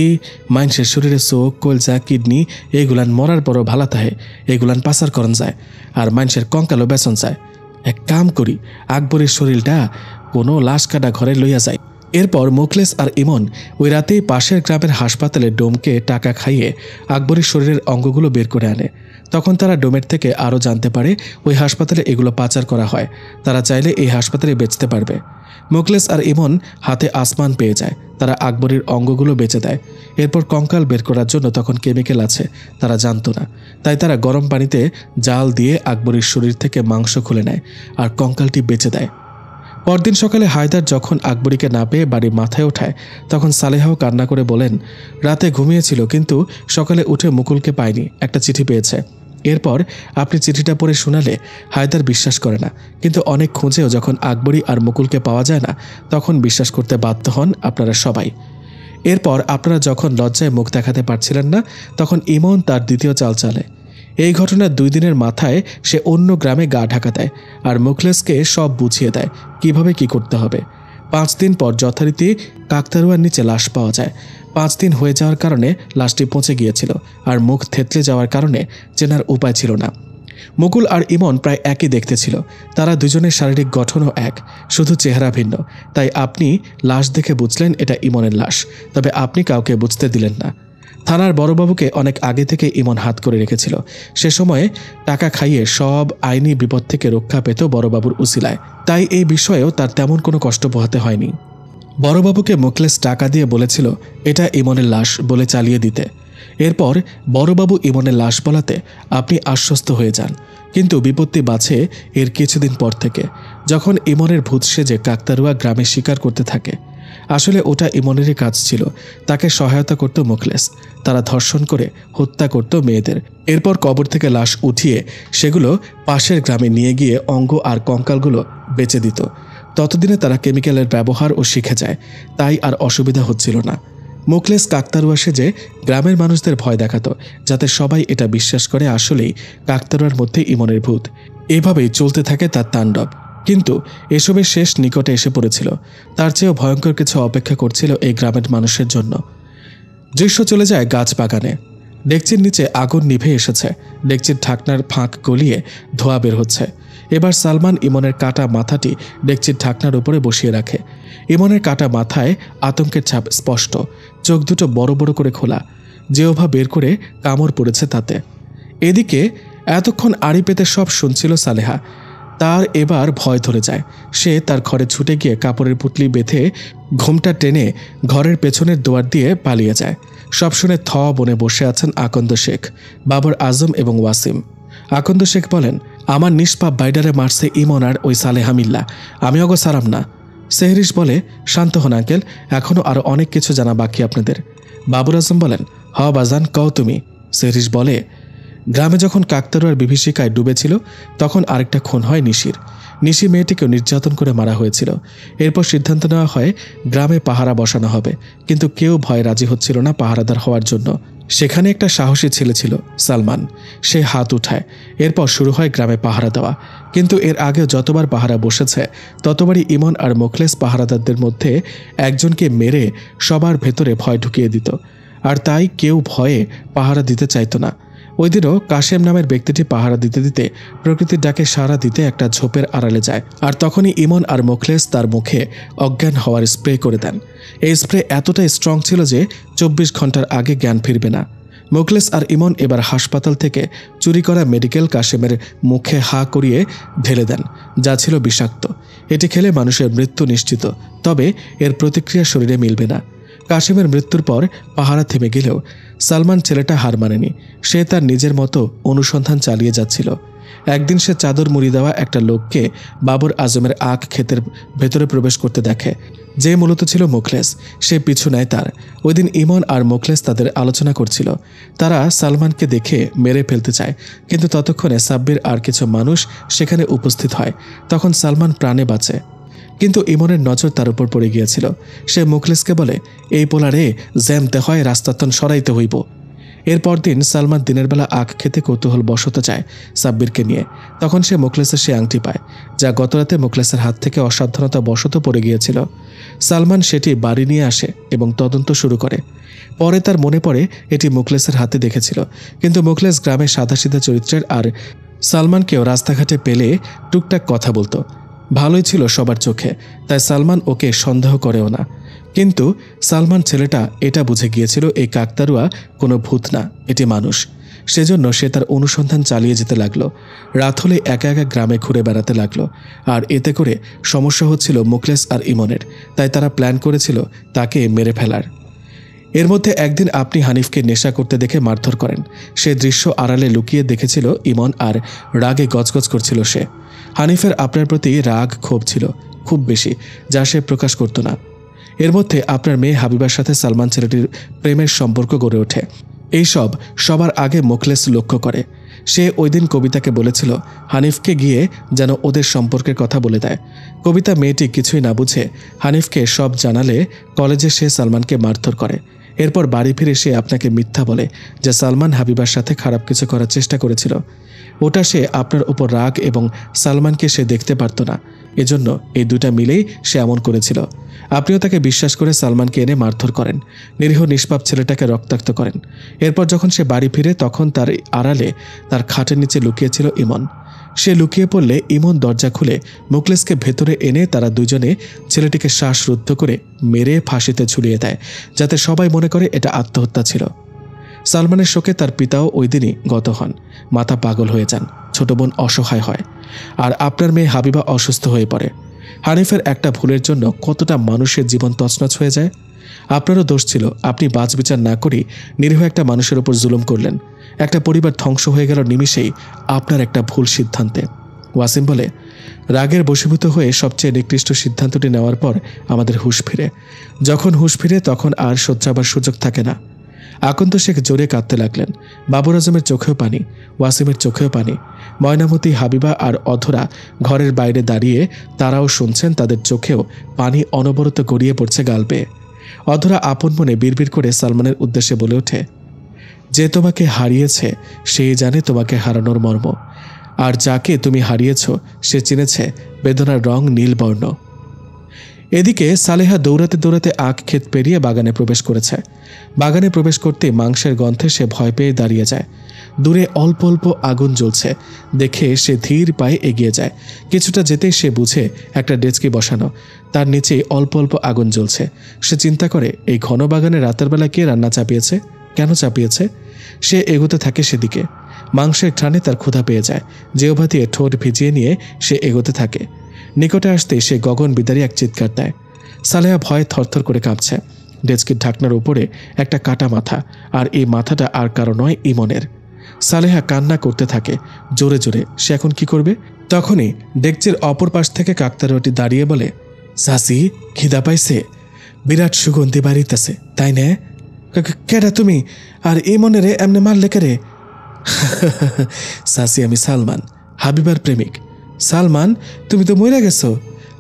মানুষের শরীরে চোখ, কলজা, কিডনি এগুলান মরার পরও ভালা থাহে, এগুলান পাচার করন যায়, আর মানুষের কঙ্কালও বেচন যায়। এক কাম করি, আকবরের শরীরটা কোনো লাশ কাটা ঘরে লইয়া যায়। এরপর মুখলেস আর ইমন ওই রাতেই পাশের গ্রামের হাসপাতালে ডোমকে টাকা খাইয়ে আকবরের শরীরের অঙ্গগুলো বের করে আনে। তখন তারা ডোমের থেকে আরও জানতে পারে ওই হাসপাতালে এগুলো পাচার করা হয়। তারা চাইলে এই হাসপাতালে বেচতে পারবে। মুখলেস আর ইমন হাতে আসমান পেয়ে যায়। তারা আকবরের অঙ্গগুলো বেচে দেয়। এরপর কঙ্কাল বের করার জন্য তখন কেমিক্যাল আছে, তারা জানতো না। তাই তারা গরম পানিতে জাল দিয়ে আকবরের শরীর থেকে মাংস খুলে নেয় আর কঙ্কালটি বেচে দেয়। পরদিন সকালে হায়দার যখন আকবরীকে না পেয়ে বাড়ি মাথায় ওঠায় তখন সালেহাও কান্না করে বলেন, রাতে ঘুমিয়েছিল কিন্তু সকালে উঠে মুকুলকে পায়নি, একটা চিঠি পেয়েছে। এরপর আপনি চিঠিটা পড়ে শোনালে হায়দার বিশ্বাস করে না, কিন্তু অনেক খুঁজেও যখন আকবরী আর মুকুলকে পাওয়া যায় না তখন বিশ্বাস করতে বাধ্য হন আপনারা সবাই। এরপর আপনারা যখন লজ্জায় মুখ দেখাতে পারছিলেন না তখন ইমন তার দ্বিতীয় চাল চালে। এই ঘটনার 2 দিনের মাথায় সে অন্য গ্রামে গা ঢাকা দেয় আর মুখলেসকে সব বুঝিয়ে দেয় কিভাবে কি করতে হবে। 5 দিন পর যথারীতি কাকতারুয়ার নিচে লাশ পাওয়া যায়। 5 দিন হয়ে যাওয়ার কারণে লাশটি পচে গিয়েছিল আর মুখ থেতলে যাওয়ার কারণে চেনার উপায় ছিল না। মুকুল আর ইমন প্রায় একই দেখতে ছিল। তারা দুজনের শারীরিক গঠনও এক, শুধু চেহারা ভিন্ন। তাই আপনি লাশ দেখে বুঝলেন এটা ইমনের লাশ, তবে আপনি কাউকে বুঝতে দিলেন না। থানার বড়বাবুকে অনেক আগে থেকে ইমন হাত করে রেখেছিল। সে সময়ে টাকা খাইয়ে সব আইনি বিপদ থেকে রক্ষা পেত বড়বাবুর উসিলায়, তাই এই বিষয়েও তার তেমন কোনো কষ্ট পোহাতে হয়নি। বড়বাবুকে মুখলেস টাকা দিয়ে বলেছিল এটা ইমনের লাশ বলে চালিয়ে দিতে। এরপর বড়বাবু ইমনের লাশ বলাতে আপনি আশ্বস্ত হয়ে যান। কিন্তু বিপত্তি বাঁচে এর কিছুদিন পর থেকে, যখন ইমনের ভূত সেজে কাকতারুয়া গ্রামে শিকার করতে থাকে। আসলে ওটা ইমনেরই কাজ ছিল। তাকে সহায়তা করত মুখলেস। তারা ধর্ষণ করে হত্যা করত মেয়েদের। এরপর কবর থেকে লাশ উঠিয়ে সেগুলো পাশের গ্রামে নিয়ে গিয়ে অঙ্গ আর কঙ্কালগুলো বেচে দিত। ততদিনে তারা কেমিক্যালের ব্যবহারও শিখে যায়, তাই আর অসুবিধা হচ্ছিল না। মুখলেস কাকতারুয়া সেজে গ্রামের মানুষদের ভয় দেখাতো, যাতে সবাই এটা বিশ্বাস করে আসলেই কাকতারুয়ার মধ্যে ইমনের ভূত। এভাবেই চলতে থাকে তার তাণ্ডব। কিন্তু এসবের শেষ নিকটে এসে পড়েছিল। তার চেয়েও ভয়ঙ্কর কিছু অপেক্ষা করছিল এই গ্রামের মানুষের জন্য। দৃশ্য চলে যায় গাছ বাগানে। ডেকচির নিচে আগুন নিভে এসেছে। ডেকচির ঢাকনার ফাঁক গলিয়ে ধোঁয়া বের হচ্ছে। এবার সালমান ইমনের কাটা মাথাটি ডেকচির ঢাকনার উপরে বসিয়ে রাখে। ইমনের কাটা মাথায় আতঙ্কের ছাপ স্পষ্ট। চোখ দুটো বড় বড় করে খোলা, জিহ্বা বের করে কামড় পড়েছে তাতে। এদিকে এতক্ষণ আড়ি পেতে সব শুনছিল সালেহা। তার এবার ভয় ধরে যায়। সে তার ঘরে ছুটে গিয়ে কাপড়ের পুতলি বেঁধে ঘুমটা টেনে ঘরের পেছনের দুয়ার দিয়ে পালিয়ে যায়। সব শুনে বনে বসে আছেন আকন্দ শেখ, বাবর আজম এবং ওয়াসিম। আকন্দ শেখ বলেন, আমার নিষ্পাপ বাইডারে মারছে ইমন আর ওই সালেহা মিল্লা, আমি অগো সারাম না। সেহরিশ বলে, শান্ত হন আঙ্কেল, এখনও আরও অনেক কিছু জানা বাকি আপনাদের। বাবর আজম বলেন, হ বাজান, কও তুমি। সেহরিশ বলে, গ্রামে যখন কাকতারুয়ার বিভীষিকায় ডুবেছিল তখন আরেকটা খুন হয় নিশির। নিশি মেয়েটিকেও নির্যাতন করে মারা হয়েছিল। এরপর সিদ্ধান্ত নেওয়া হয় গ্রামে পাহারা বসানো হবে, কিন্তু কেউ ভয় রাজি হচ্ছিল না পাহারাদার হওয়ার জন্য। সেখানে একটা সাহসী ছেলে ছিল, সালমান। সে হাত উঠায়। এরপর শুরু হয় গ্রামে পাহারা দেওয়া। কিন্তু এর আগেও যতবার পাহারা বসেছে ততবারই ইমন আর মুখলেস পাহারাদারদের মধ্যে একজনকে মেরে সবার ভেতরে ভয় ঢুকিয়ে দিত, আর তাই কেউ ভয়ে পাহারা দিতে চাইত না। ওই দিনও কাশেম নামের ব্যক্তিটি পাহারা দিতে দিতে প্রকৃতির ডাকে সাড়া দিতে একটা ঝোপের আড়ালে যায়, আর তখনই ইমন আর মুখলেস তার মুখে অজ্ঞান হওয়ার স্প্রে করে দেন। এই স্প্রে এতটাই স্ট্রং ছিল যে 24 ঘন্টার আগে জ্ঞান ফিরবে না। মুখলেস আর ইমন এবার হাসপাতাল থেকে চুরি করা মেডিকেল কাশেমের মুখে হা করিয়ে ঢেলে দেন, যা ছিল বিষাক্ত। এটি খেলে মানুষের মৃত্যু নিশ্চিত, তবে এর প্রতিক্রিয়া শরীরে মিলবে না। কাশেমের মৃত্যুর পর পাহারা থেমে গেলেও সালমান ছেলেটা হার মানেনি। সে তার নিজের মতো অনুসন্ধান চালিয়ে যাচ্ছিল। একদিন সে চাদর মুড়ি দেওয়া একটা লোককে বাবর আজমের আখ ক্ষেতের ভেতরে প্রবেশ করতে দেখে, যে মূলত ছিল মুখলেস। সে পিছু নেয় তার। ওই দিন ইমন আর মুখলেস তাদের আলোচনা করছিল। তারা সালমানকে দেখে মেরে ফেলতে চায়, কিন্তু ততক্ষণে সাব্বির আর কিছু মানুষ সেখানে উপস্থিত হয়। তখন সালমান প্রাণে বাঁচে, কিন্তু ইমনের নজর তার উপর পড়ে গিয়েছিল। সে মুখলেসকে বলে, এই পোলারে জ্যামতে হয়, রাস্তাতন সরাইতে হইব। এরপর দিন সালমান দিনের বেলা আখ খেতে কৌতূহল বশত যায় সাব্বিরকে নিয়ে। তখন সে মুখলেসের সে আংটি পায়, যা গতরাতে মুখলেসের হাত থেকে অসাবধানতা বশত পড়ে গিয়েছিল। সালমান সেটি বাড়ি নিয়ে আসে এবং তদন্ত শুরু করে। পরে তার মনে পড়ে এটি মুখলেসের হাতে দেখেছিল, কিন্তু মুখলেস গ্রামে সাদাসিধা চরিত্রের, আর সালমানকেও রাস্তাঘাটে পেলে টুকটাক কথা বলতো। ভালোই ছিল সবার চোখে, তাই সালমান ওকে সন্দেহ করেও না। কিন্তু সালমান ছেলেটা এটা বুঝে গিয়েছিল এই কাকতারুয়া কোনো ভূত না, এটি মানুষ। সেজন্য সে তার অনুসন্ধান চালিয়ে যেতে লাগলো। রাত হলে একা একা গ্রামে ঘুরে বেড়াতে লাগলো, আর এতে করে সমস্যা হচ্ছিল মুখলেস আর ইমনের। তাই তারা প্ল্যান করেছিল তাকে মেরে ফেলার। এর মধ্যে একদিন আপনি হানিফকে নেশা করতে দেখে মারধর করেন। সে দৃশ্য আড়ালে লুকিয়ে দেখেছিল ইমন, আর রাগে গজগজ করছিল সে। হানিফের আপনার প্রতি রাগ ক্ষোভ ছিল খুব বেশি, যা সে প্রকাশ করত না। এর মধ্যে আপনার মেয়ে হাবিবার সাথে সালমান ছেলেটির প্রেমের সম্পর্ক গড়ে ওঠে। এইসব সবার আগে মুখলেস লক্ষ্য করে। সে ওই দিন কবিতাকে বলেছিল হানিফকে গিয়ে যেন ওদের সম্পর্কের কথা বলে দেয়। কবিতা মেয়েটি কিছুই না বুঝে হানিফকে সব জানালে কলেজে সে সালমানকে মারধর করে। এরপর বাড়ি ফিরে সে আপনাকে মিথ্যা বলে যে সালমান হাবিবার সাথে খারাপ কিছু করার চেষ্টা করেছিল। ওটা সে আপনার উপর রাগ এবং সালমানকে সে দেখতে পারত না, এজন্য এই দুটা মিলেই সে এমন করেছিল। আপনিও তাকে বিশ্বাস করে সালমানকে এনে মারধর করেন, নিরীহ নিষ্পাপ ছেলেটাকে রক্তাক্ত করেন। এরপর যখন সে বাড়ি ফিরে তখন তার আড়ালে তার খাটের নিচে লুকিয়েছিল ইমন। সে লুকিয়ে পড়লে ইমন দরজা খুলে মুখলেসকে ভেতরে এনে তারা দুজনে ছেলেটিকে শ্বাসরুদ্ধ করে মেরে ফাঁসিতে ঝুলিয়ে দেয়, যাতে সবাই মনে করে এটা আত্মহত্যা ছিল। সালমানের শোকে তার পিতাও ওই দিনই গত হন। মাথা পাগল হয়ে যান, ছোট বোন অসহায় হয়, আর আপনার মেয়ে হাবিবা অসুস্থ হয়ে পড়ে। হানিফের একটা ভুলের জন্য কতটা মানুষের জীবন তছনছ হয়ে যায়। আপনারও দোষ ছিল, আপনি বাছবিচার না করেই নিরীহ একটা মানুষের উপর জুলুম করলেন। একটা পরিবার ধ্বংস হয়ে গেল নিমিষেই আপনার একটা ভুল সিদ্ধান্তে। ওয়াসিম বলে, রাগের বশীভূত হয়ে সবচেয়ে নিকৃষ্ট সিদ্ধান্তটি নেওয়ার পর আমাদের হুঁশ ফিরে। যখন হুঁশ ফিরে তখন আর শয্যাবার সুযোগ থাকে না। আকন্দ শেখ জোরে কাঁদতে লাগলেন। বাবর আজমের চোখেও পানি, ওয়াসিমের চোখেও পানি। ময়নামতি, হাবিবা আর অধরা ঘরের বাইরে দাঁড়িয়ে তারাও শুনছেন, তাদের চোখেও পানি অনবরত গড়িয়ে পড়ছে গাল বেয়ে। অধরা আপন মনে বিড়বিড় করে সালমানের উদ্দেশ্যে বলে ওঠে, যে তোমাকে হারিয়েছে সেই জানে তোমাকে হারানোর মর্ম, আর যাকে তুমি হারিয়েছ সে চিনেছে বেদনার রং নীলবর্ণ। এদিকে সালেহা দৌড়াতে দৌড়াতে আখ ক্ষেত পেরিয়ে বাগানে প্রবেশ করেছে। বাগানে প্রবেশ করতে মাংসের গন্ধে সে ভয় পেয়ে দাঁড়িয়ে যায়। দূরে অল্প অল্প আগুন জ্বলছে দেখে সে ধীর পায়ে এগিয়ে যায়। কিছুটা যেতেই সে বুঝে একটা ডেচকি বসানো, তার নিচেই অল্প অল্প আগুন জ্বলছে। সে চিন্তা করে, এই ঘন বাগানে রাতের বেলা কে রান্না চাপিয়েছে, কেন চাপিয়েছে? সে এগোতে থাকে সেদিকে। মাংসের ঘ্রাণে তার ক্ষুধা পেয়ে যায়। জিহ্বা দিয়ে ঠোঁট ভিজিয়ে নিয়ে সে এগোতে থাকে। নিকটে আসতেই সে গগন বিদারী এক চিৎকার দেয়। সালেহা ভয়ে থরথর করে কাঁপছে। ডেচকির ঢাকনার উপরে একটা কাটা মাথা, আর এই মাথাটা আর কারো নয়, ইমনের। সালেহা কান্না করতে থাকে জোরে জোরে। সে এখন কি করবে? তখনই ডেকচির অপর পাশ থেকে কাকতারুয়াটি দাঁড়িয়ে বলে, চাচি, খিদা পাইছে? বিরাট সুগন্ধি বাড়িতেছে, তাই না? কেডা তুমি? আর ইমনেরে এমনি মারলে কে রে? চাচি, আমি সালমান, হাবিবার প্রেমিক। সালমান, তুমি তো মরে গেছো?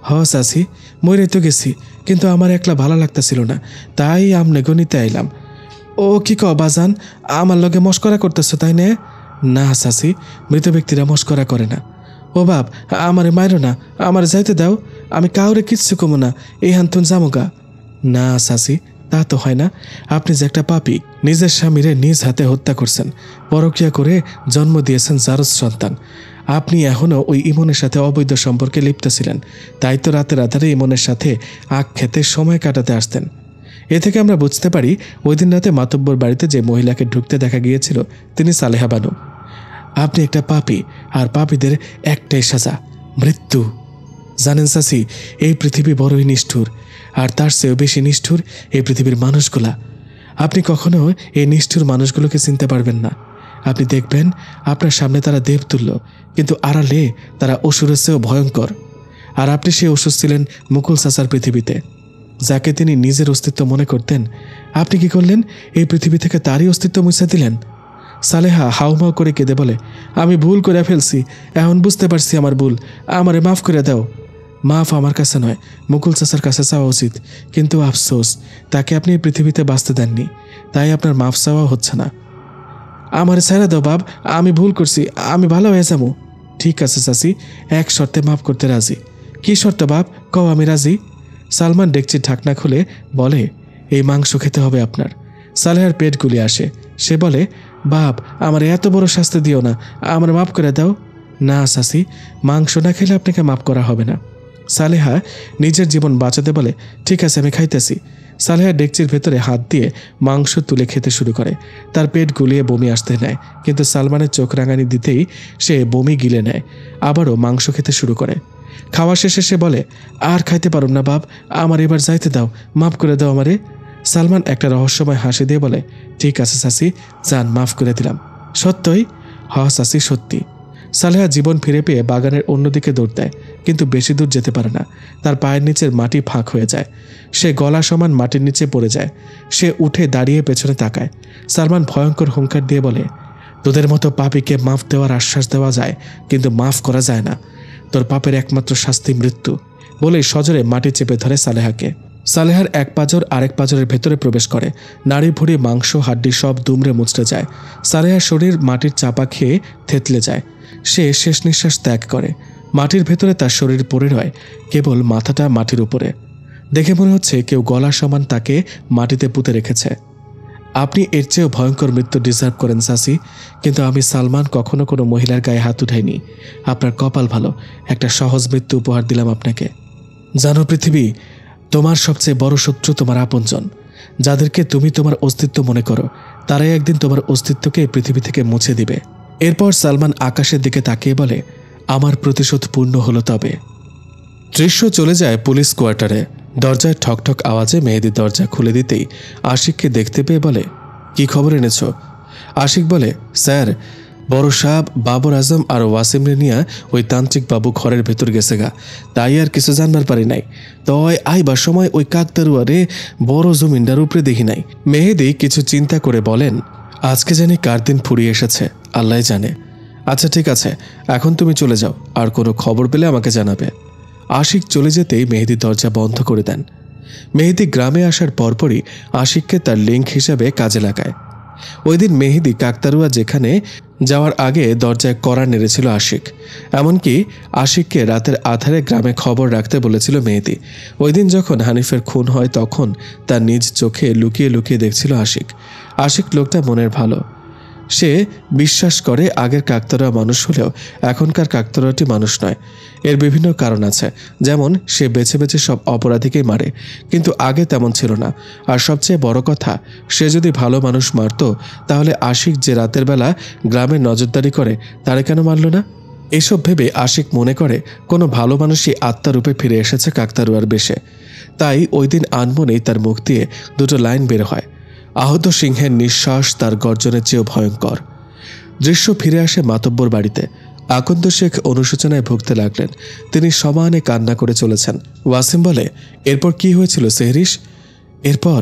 হ চাচি, মরে তো গেছি, কিন্তু আমার একলা ভালো লাগতেছিল না, তাই আমনে গণিতে আইলাম। ও কি ক বাজান, আমার লগে মস্করা করতেছো তাই না? না চাচি, মৃত ব্যক্তিরা মস্করা করে না। ও বাপ, আমারে মাইরো না, আমার যাইতে দাও, আমি কাউরে কিচ্ছু কমো না, এই হান্তুন জামুগা। না চাচি, তা তো হয় না। আপনি যে একটা পাপী, নিজের স্বামীরে নিজ হাতে হত্যা করছেন, পরক্রিয়া করে জন্ম দিয়েছেন জারজ সন্তান। আপনি এখনও ওই ইমনের সাথে অবৈধ সম্পর্কে লিপ্ত ছিলেন, তাই তো রাতের আধারে ইমনের সাথে আখ খেতে সময় কাটাতে আসতেন। এ থেকে আমরা বুঝতে পারি, ওই দিন রাতে মাতব্বর বাড়িতে যে মহিলাকে ঢুকতে দেখা গিয়েছিল তিনি সালেহা বানু। আপনি একটা পাপী, আর পাপীদের একটাই সাজা, মৃত্যু। জানেন চাচি, এই পৃথিবী বড়ই নিষ্ঠুর, আর তার চেয়েও বেশি নিষ্ঠুর এই পৃথিবীর মানুষগুলা। আপনি কখনো এই নিষ্ঠুর মানুষগুলোকে চিনতে পারবেন না। আপনি দেখবেন আপনার সামনে তারা দেবতুল্য, কিন্তু আড়ালে তারা অসুরের চেয়েও ভয়ঙ্কর। আর আপনি সেই অসুর ছিলেন মুকুল চাচার পৃথিবীতে, যাকে তিনি নিজের অস্তিত্ব মনে করতেন। আপনি কি করলেন? এই পৃথিবী থেকে তারই অস্তিত্ব মুছে দিলেন। সালেহা হাউমাউ করে কেঁদে বলে, আমি ভুল করে ফেলছি, এখন বুঝতে পারছি আমার ভুল, আমারে মাফ করে দাও। মাফ আমার কাছে নয়, মুকুল চাচার কাছে চাওয়া উচিত, কিন্তু আফসোস, তাকে আপনি এই পৃথিবীতে বাঁচতে দেননি, তাই আপনার মাফ চাওয়া হচ্ছে না। আমারে ছেড়ে দাও বাপ, আমি ভুল করছি, আমি ভালো হয়ে যাবো। ঠিক আছে চাচি, এক শর্তে মাফ করতে রাজি। কি শর্ত বাপ, কও, আমি রাজি। সালমান ডেকচির ঢাকনা খুলে বলে, এই মাংস খেতে হবে আপনার। সালেহার পেট গুলিয়ে আসে। সে বলে, বাপ, আমার এত বড় শাস্তি দিও না, আমার মাফ করে দাও। না চাচি, মাংস না খেলে আপনাকে মাফ করা হবে না। সালেহা নিজের জীবন বাঁচাতে বলে, ঠিক আছে, আমি খাইতেছি। সালেহা ডেকচির ভেতরে হাত দিয়ে মাংস তুলে খেতে শুরু করে। তার পেট গুলিয়ে বমি আসতে নেয়, কিন্তু সালমানের চোখ রাঙানি দিতেই সে বমি গিলে নেয়, আবারও মাংস খেতে শুরু করে। খাওয়া শেষে সে বলে, আর খাইতে পারুম না বাপ, আমার এবার যাইতে দাও, মাফ করে দাও আমারে। সালমান একটা রহস্যময় হাসি দিয়ে বলে, ঠিক আছে চাচি, যান, মাফ করে দিলাম। সত্যই? হ চাচি, সত্যি। সালেহা জীবন ফিরে পেয়ে বাগানের অন্যদিকে দৌড় দেয়, কিন্তু বেশি দূর যেতে পারে না। তার পায়ের নিচের মাটি ফাঁক হয়ে যায়, সে গলা সমান মাটির নিচে পড়ে যায়। সে উঠে দাঁড়িয়ে পেছনে তাকায়। সালমান ভয়ঙ্কর হুঙ্কার দিয়ে বলে, তোদের মতো পাপীকে মাফ দেওয়ার আশ্বাস দেওয়া যায়, কিন্তু মাফ করা যায় না। তোর পাপের একমাত্র শাস্তি মৃত্যু। বলেই সজোরে মাটি চেপে ধরে সালেহাকে। সালেহার এক পাঁজর আরেক পাঁজরের ভেতরে প্রবেশ করে। নাড়ি ভুড়ি, মাংস, হাড্ডি সব দুমড়ে মুচড়ে যায়। সালেহার শরীর মাটির চাপা খেয়ে থেতলে যায়। সে শেষ নিঃশ্বাস ত্যাগ করে। মাটির ভেতরে তার শরীর পড়ে রয়, কেবল মাথাটা মাটির উপরে। দেখে মনে হচ্ছে কেউ গলা সমান তাকে মাটিতে পুঁতে রেখেছে। আপনি এর চেয়েও ভয়ঙ্কর মৃত্যু ডিজার্ভ করেন চাচি, কিন্তু আমি সালমান কখনো কোনো মহিলার গায়ে হাত উঠাইনি। আপনার কপাল ভালো, একটা সহজ মৃত্যু উপহার দিলাম আপনাকে। জানো পৃথিবী, তোমার সবচেয়ে বড় শত্রু তোমার আপনজন। যাদেরকে তুমি তোমার অস্তিত্ব মনে করো তারাই একদিন তোমার অস্তিত্বকে পৃথিবী থেকে মুছে দিবে। এরপর সালমান আকাশের দিকে তাকিয়ে বলে, আমার প্রতিশোধ পূর্ণ হলো তবে। দৃশ্য চলে যায় পুলিশ কোয়ার্টারে। দরজায় ঠকঠক আওয়াজে মেহেদি দরজা খুলে দিতেই আশিককে দেখতে পেয়ে বলে, কি খবর এনেছ? আশিক বলে, স্যার, বড় সাহেব বাবর আজম আর ওয়াসিমরে নিয়ে ওই তান্ত্রিক বাবু ঘরের ভেতর গেছে গা, তাই আর কিছু জানবার পারি নাই। তয় আইবার সময় ওই কাকতারুয়ারে বড় জমিনটার উপরে দেখি নাই। মেহেদি কিছু চিন্তা করে বলেন, আজকে জানি কার দিন ফুরিয়ে এসেছে, আল্লাহ জানে। আচ্ছা ঠিক আছে, এখন তুমি চলে যাও, আর কোনো খবর পেলে আমাকে জানাবে। আশিক চলে যেতেই মেহেদি দরজা বন্ধ করে দেন। মেহেদি গ্রামে আসার পরপরই আশিককে তার লিঙ্ক হিসেবে কাজে লাগায়। ওই দিন মেহেদি কাকতারুয়া যেখানে যাওয়ার আগে দরজায় কড়া নেড়েছিল আশিক। এমনকি আশিককে রাতের আধারে গ্রামে খবর রাখতে বলেছিল মেহেদি। ওই দিন যখন হানিফের খুন হয় তখন তার নিজ চোখে লুকিয়ে লুকিয়ে দেখছিল আশিক। আশিক লোকটা মনের ভালো। সে বিশ্বাস করে আগের কাকতারুয়া মানুষ হলেও এখনকার কাকতারুয়াটি মানুষ নয়। এর বিভিন্ন কারণ আছে, যেমন সে বেছে বেছে সব অপরাধীকেই মারে, কিন্তু আগে তেমন ছিল না। আর সবচেয়ে বড় কথা, সে যদি ভালো মানুষ মারত তাহলে আশিক যে রাতের বেলা গ্রামে নজরদারি করে তারে কেন মারল না? এসব ভেবে আশিক মনে করে কোনো ভালো মানুষই আত্মারূপে ফিরে এসেছে কাকতারুয়ার বেশে। তাই ওই দিন আনমনেই তার মুখ দিয়ে দুটো লাইন বের হয়, আহত সিংহের নিঃশ্বাস তার গর্জনের চেয়েও ভয়ঙ্কর। দৃশ্য ফিরে আসে মাতব্বর বাড়িতে। আকন্দ শেখ অনুশোচনায় ভুগতে লাগলেন। তিনি সমানে কান্না করে চলেছেন। ওয়াসিম বলে, এরপর কি হয়েছিল সেহরিশ? এরপর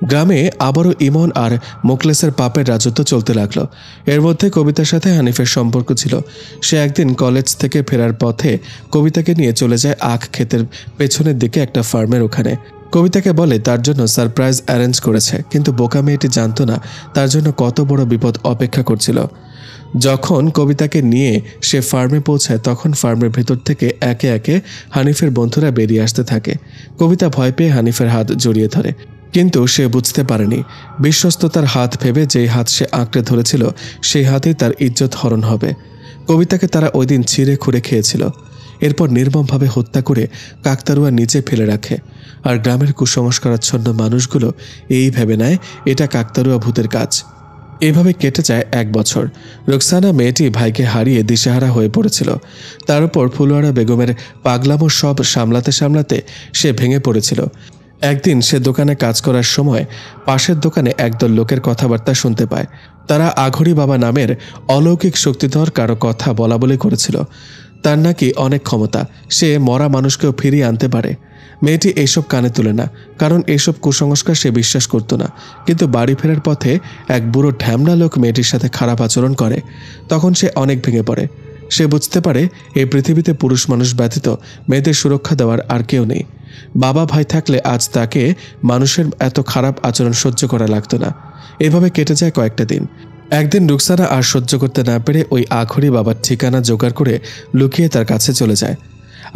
গ্রামে আবারও ইমন আর মোকলেসের পাপের রাজত্ব চলতে লাগলো। এর মধ্যে কবিতার সাথে হানিফের সম্পর্ক ছিল। সে একদিন কলেজ থেকে ফেরার পথে কবিতাকে নিয়ে চলে যায় আখ ক্ষেতের পেছনের দিকে একটা ফার্মের ওখানে। কবিতাকে বলে তার জন্য সারপ্রাইজ অ্যারেঞ্জ করেছে, কিন্তু বোকা মেয়েটি জানতো না তার জন্য কত বড় বিপদ অপেক্ষা করছিল। যখন কবিতাকে নিয়ে সে ফার্মে পৌঁছায় তখন ফার্মের ভেতর থেকে একে একে হানিফের বন্ধুরা বেরিয়ে আসতে থাকে। কবিতা ভয় পেয়ে হানিফের হাত জড়িয়ে ধরে, কিন্তু সে বুঝতে পারেনি বিশ্বস্ততার হাত ভেবে যেই হাত সে আঁকড়ে ধরেছিল সেই হাতেই তার ইজ্জত হরণ হবে। কবিতাকে তারা ওই দিন ছিঁড়ে খুঁড়ে খেয়েছিল। এরপর নির্মমভাবে হত্যা করে কাকতারুয়া নিচে ফেলে রাখে। আর গ্রামের কুসংস্কারাচ্ছন্ন মানুষগুলো এই ভেবে নেয় এটা কাকতারুয়া ভূতের কাজ। এভাবে কেটে যায় 1 বছর। রুকসানা মেয়েটি ভাইকে হারিয়ে দিশেহারা হয়ে পড়েছিল। তার উপর ফুলওয়ারা বেগমের পাগলামো সব সামলাতে সামলাতে সে ভেঙে পড়েছিল। একদিন সে দোকানে কাজ করার সময় পাশের দোকানে একদল লোকের কথাবার্তা শুনতে পায়। তারা আঘড়ি বাবা নামের অলৌকিক শক্তিধর কারো কথা বলা বলে করেছিল। তার নাকি অনেক ক্ষমতা, সে মরা মানুষকেও ফিরিয়ে আনতে পারে। মেয়েটি এইসব কানে তুলে না, কারণ এইসব কুসংস্কার সে বিশ্বাস করত না। কিন্তু বাড়ি ফেরার পথে এক বুড়ো ঢ্যামনা লোক মেয়েটির সাথে খারাপ আচরণ করে। তখন সে অনেক ভেঙে পড়ে। সে বুঝতে পারে এই পৃথিবীতে পুরুষ মানুষ ব্যতীত মেয়েদের সুরক্ষা দেওয়ার আর কেউ নেই। বাবা ভাই থাকলে আজ তাকে মানুষের এত খারাপ আচরণ সহ্য করা লাগতো না। এভাবে কেটে যায় কয়েকটা দিন। একদিন রুকসানা আর সহ্য করতে না পেরে ওই আঘড়ি বাবার ঠিকানা জোগাড় করে লুকিয়ে তার কাছে চলে যায়।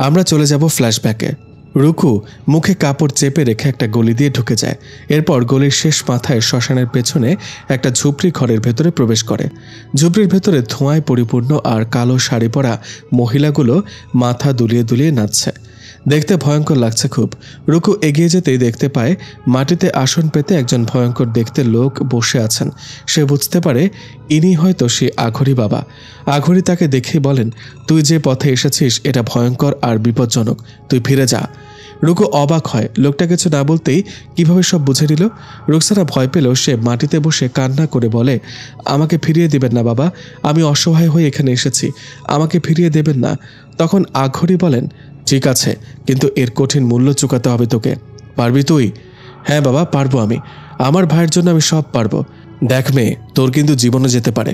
আমরা চলে যাব ফ্ল্যাশব্যাকে। রুকু মুখে কাপড় চেপে রেখে একটা গলি দিয়ে ঢুকে যায়। এরপর গলির শেষ মাথায় শ্মশানের পেছনে একটা ঝুপড়ি ঘরের ভেতরে প্রবেশ করে। ঝুপড়ির ভেতরে ধোঁয়ায় পরিপূর্ণ আর কালো শাড়ি পরা মহিলাগুলো মাথা দুলিয়ে দুলিয়ে নাচছে। দেখতে ভয়ঙ্কর লাগছে খুব। রুকু এগিয়ে যেতেই দেখতে পায় মাটিতে আসন পেতে একজন ভয়ঙ্কর দেখতে লোক বসে আছেন। সে বুঝতে পারে ইনি হয়তো সে আঘড়ি বাবা। আঘড়ি তাকে দেখে বলেন, তুই যে পথে এসেছিস এটা ভয়ঙ্কর আর বিপজ্জনক, তুই ফিরে যা। রুকু অবাক হয়, লোকটা কিছু না বলতেই কিভাবে সব বুঝে নিল। রুকসানা ভয় পেলেও সে মাটিতে বসে কান্না করে বলে, আমাকে ফিরিয়ে দেবেন না বাবা, আমি অসহায় হয়ে এখানে এসেছি, আমাকে ফিরিয়ে দেবেন না। তখন আঘড়ি বলেন, ঠিক আছে, কিন্তু এর কঠিন মূল্য চুকাতে হবে তোকে। পারবি তুই? হ্যাঁ বাবা, পারবো আমি। আমার ভাইয়ের জন্য আমি সব পারবো। দেখ মেয়ে, তোর কিন্তু জীবনও যেতে পারে।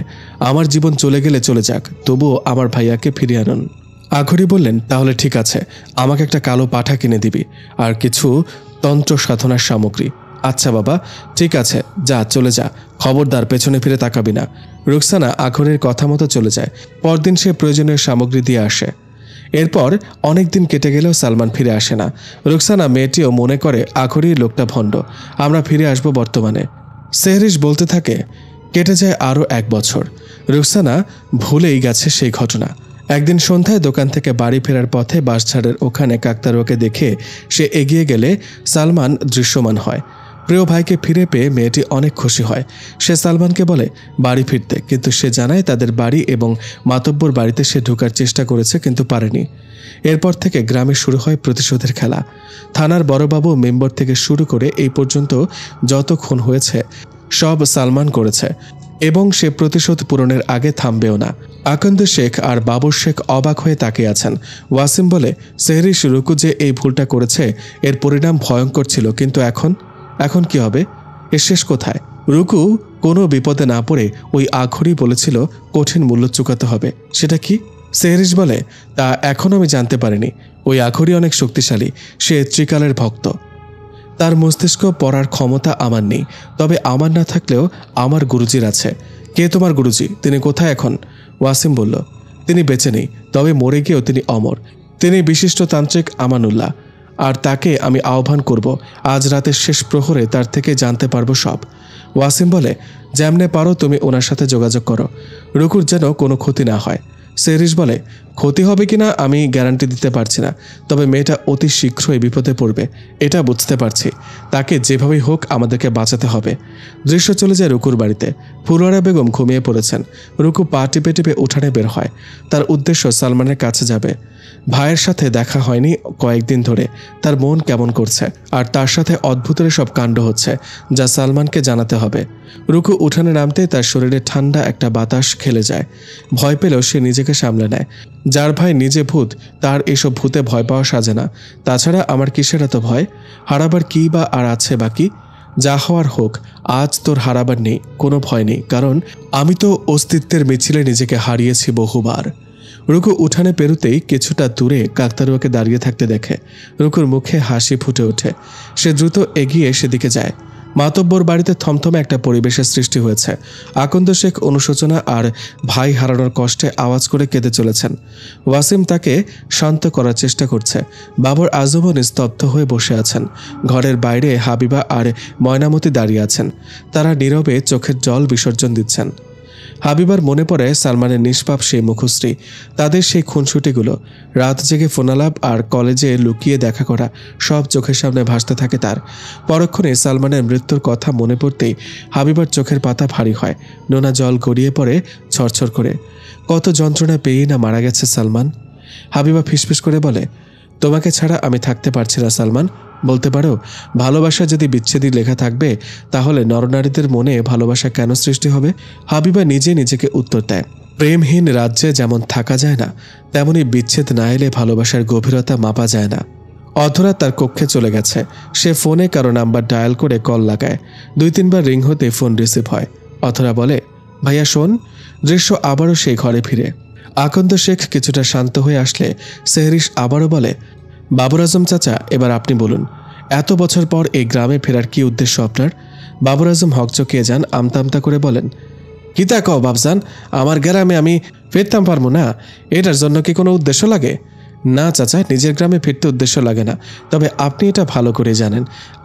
আমার জীবন চলে গেলে চলে যাক, তবুও আমার ভাইয়াকে ফিরিয়ে আনুন। আঘড়ি বললেন, তাহলে ঠিক আছে, আমাকে একটা কালো পাঠা কিনে দিবি আর কিছু তন্ত্র সাধনার সামগ্রী। আচ্ছা বাবা, ঠিক আছে, যা, চলে যা, খবরদার পেছনে ফিরে তাকাবি না। রুকসানা আঘড়ির কথা মতো চলে যায়। পরদিন সে প্রয়োজনীয় সামগ্রী দিয়ে আসে। এরপর অনেক দিন কেটে গেলেও সালমান ফিরে আসে না। রুকসানা মেয়েটিও মনে করে আঘড়ির লোকটা ভণ্ড, আমরা ফিরে আসবো বর্তমানে। সেহরিশ বলতে থাকে, কেটে যায় আরও 1 বছর। রুকসানা ভুলেই গেছে সেই ঘটনা। একদিন সন্ধ্যায় দোকান থেকে বাড়ি ফেরার পথে বাসঝাড়ের ওখানে কাকতারুয়াকে দেখে সে এগিয়ে গেলে সালমান দৃশ্যমান হয়। প্রিয় ভাইকে ফিরে পেয়ে মেয়েটি অনেক খুশি হয়। সে সালমানকে বলে বাড়ি ফিরতে, কিন্তু সে জানায় তাদের বাড়ি এবং মাতব্বর বাড়িতে সে ঢোকার চেষ্টা করেছে কিন্তু পারেনি। এরপর থেকে গ্রামে শুরু হয় প্রতিশোধের খেলা। থানার বড়বাবু মেম্বার থেকে শুরু করে এই পর্যন্ত যত খুন হয়েছে সব সালমান করেছে এবং সে প্রতিশোধ পূরণের আগে থামবেও না। আকন্দ শেখ আর বাবুর শেখ অবাক হয়ে তাকিয়ে আছেন। ওয়াসিম বলে, সেহরিশ রুকু যে এই ভুলটা করেছে এর পরিণাম ভয়ঙ্কর ছিল, কিন্তু এখন কি হবে? এর শেষ কোথায়? রুকু কোনো বিপদে না পড়ে ওই আখড়ি বলেছিল কঠিন মূল্য চুকাতে হবে। সেটা কি? সেহরিশ বলে, তা এখনও আমি জানতে পারিনি। ওই আখড়ি অনেক শক্তিশালী, সে ত্রিকালের ভক্ত। তার মস্তিষ্ক পড়ার ক্ষমতা আমার নেই, তবে আমার না থাকলেও আমার গুরুজির আছে। কে তোমার গুরুজি? তিনি কোথায় এখন? ওয়াসিম বলল, তিনি বেঁচে নেই, তবে মরে গিয়েও তিনি অমর। তিনি বিশিষ্ট তান্ত্রিক আমানুল্লাহ, আর তাকে আমি আহ্বান করব। আজ রাতের শেষ প্রহরে তার থেকে জানতে পারবো সব। ওয়াসিম বলে, যেমনে পারো তুমি ওনার সাথে যোগাযোগ করো, রুকুর যেন কোনো ক্ষতি না হয়। সেহরিশ বলে, ক্ষতি হবে কিনা আমি গ্যারান্টি দিতে পারছি না, তবে মেয়েটা অতি শীঘ্রই বিপদে পড়বে, এটা বুঝতে পারছি। তাকে যেভাবেই হোক আমাদেরকে বাঁচাতে হবে। দৃশ্য চলে যায় রুকুর বাড়িতে। ফুলওয়ারা বেগম ঘুমিয়ে পড়েছেন। রুকু পা টিপে টিপে উঠানে বের হয়। তার উদ্দেশ্য সালমানের কাছে যাবে। ভাইয়ের সাথে দেখা হয়নি কয়েকদিন ধরে, তার মন কেমন করছে, আর তার সাথে অদ্ভুতের সব কাণ্ড হচ্ছে যা সালমানকে জানাতে হবে। রুকু উঠানে নামতে তার শরীরে ঠান্ডা একটা বাতাস খেলে যায়। ভয় পেলেও সে নিজেকে সামলে নেয়। যার ভাই নিজে ভূত, তার এসব ভূতে ভয় পাওয়া সাজে না। তাছাড়া আমার কিসের এত ভয়? হারাবার কী বা আর আছে বাকি? যা হওয়ার হোক, আজ তোর হারাবার নেই, কোনো ভয় নেই, কারণ আমি তো অস্তিত্বের মিছিলে নিজেকে হারিয়েছি বহুবার। রুকু উঠানে পেরুতেই কিছুটা দূরে কাকতারুয়াকে দাঁড়িয়ে থাকতে দেখে। রুকুর মুখে হাসি ফুটে ওঠে। সে দ্রুত এগিয়ে সেদিকে যায়। মাতব্বর বাড়িতে থমথমে একটা পরিবেশের সৃষ্টি হয়েছে। আকন্দ শেখ অনুশোচনা আর ভাই হারানোর কষ্টে আওয়াজ করে কেঁদে চলেছেন। ওয়াসিম তাকে শান্ত করার চেষ্টা করছে। বাবর আজমও নিস্তব্ধ হয়ে বসে আছেন। ঘরের বাইরে হাবিবা আর ময়নামতি দাঁড়িয়ে আছেন। তারা নীরবে চোখের জল বিসর্জন দিচ্ছেন। হাবিবার মনে পড়ে সালমানের নিষ্পাপ সেই মুখশ্রী, তাদের সেই খুনসুটিগুলো, রাত জেগে ফোনালাপ আর কলেজে লুকিয়ে দেখা করা, সব চোখের সামনে ভাসতে থাকে তার। পরক্ষণে সালমানের মৃত্যুর কথা মনে পড়তেই হাবিবার চোখের পাতা ভারী হয়, নোনা জল গড়িয়ে পড়ে ছড়ছড় করে। কত যন্ত্রণা পেয়েই না মারা গেছে সালমান। হাবিবা ফিসফিস করে বলে, তোমাকে ছাড়া আমি থাকতে পারছি না সালমান। বলতে পারো, ভালোবাসা যদি বিচ্ছেদই লেখা থাকবে তাহলে নরনারীদের মনে ভালোবাসা কেন সৃষ্টি হবে? হাবিবা নিজে নিজেকে উত্তর দেয়, প্রেমহীন রাজ্যে যেমন থাকা যায় না, তেমনি বিচ্ছেদ না এলে ভালোবাসার গভীরতা মাপা যায় না। অধরা তার কক্ষে চলে গেছে। সে ফোনে কারো নাম্বার ডায়াল করে কল লাগায়। 2-3 বার রিং হতে ফোন রিসিভ হয়। অধরা বলে, ভাইয়া শোন। দৃশ্য আবারও সেই ঘরে ফিরে। আকন্দ শেখ কিছুটা শান্ত হয়ে আসলে সেহরিশ আবারও বলে, বাবর আজম চাচা, এবার আপনি বলুন, এত বছর পর এই গ্রামে ফেরার কি উদ্দেশ্য আপনার? বাবর আজম হকচকিয়ে যান, আমতা আমতা করে বলেন, কি তা কও বাবজান, আমার গ্রামে আমি ফিরতাম পারবো না? এটার জন্য কি কোনো উদ্দেশ্য লাগে? না চাচা, নিজের গ্রামে ফিরতে উদ্দেশ্য লাগে না, তবে আপনি এটা ভালো করে জানেন।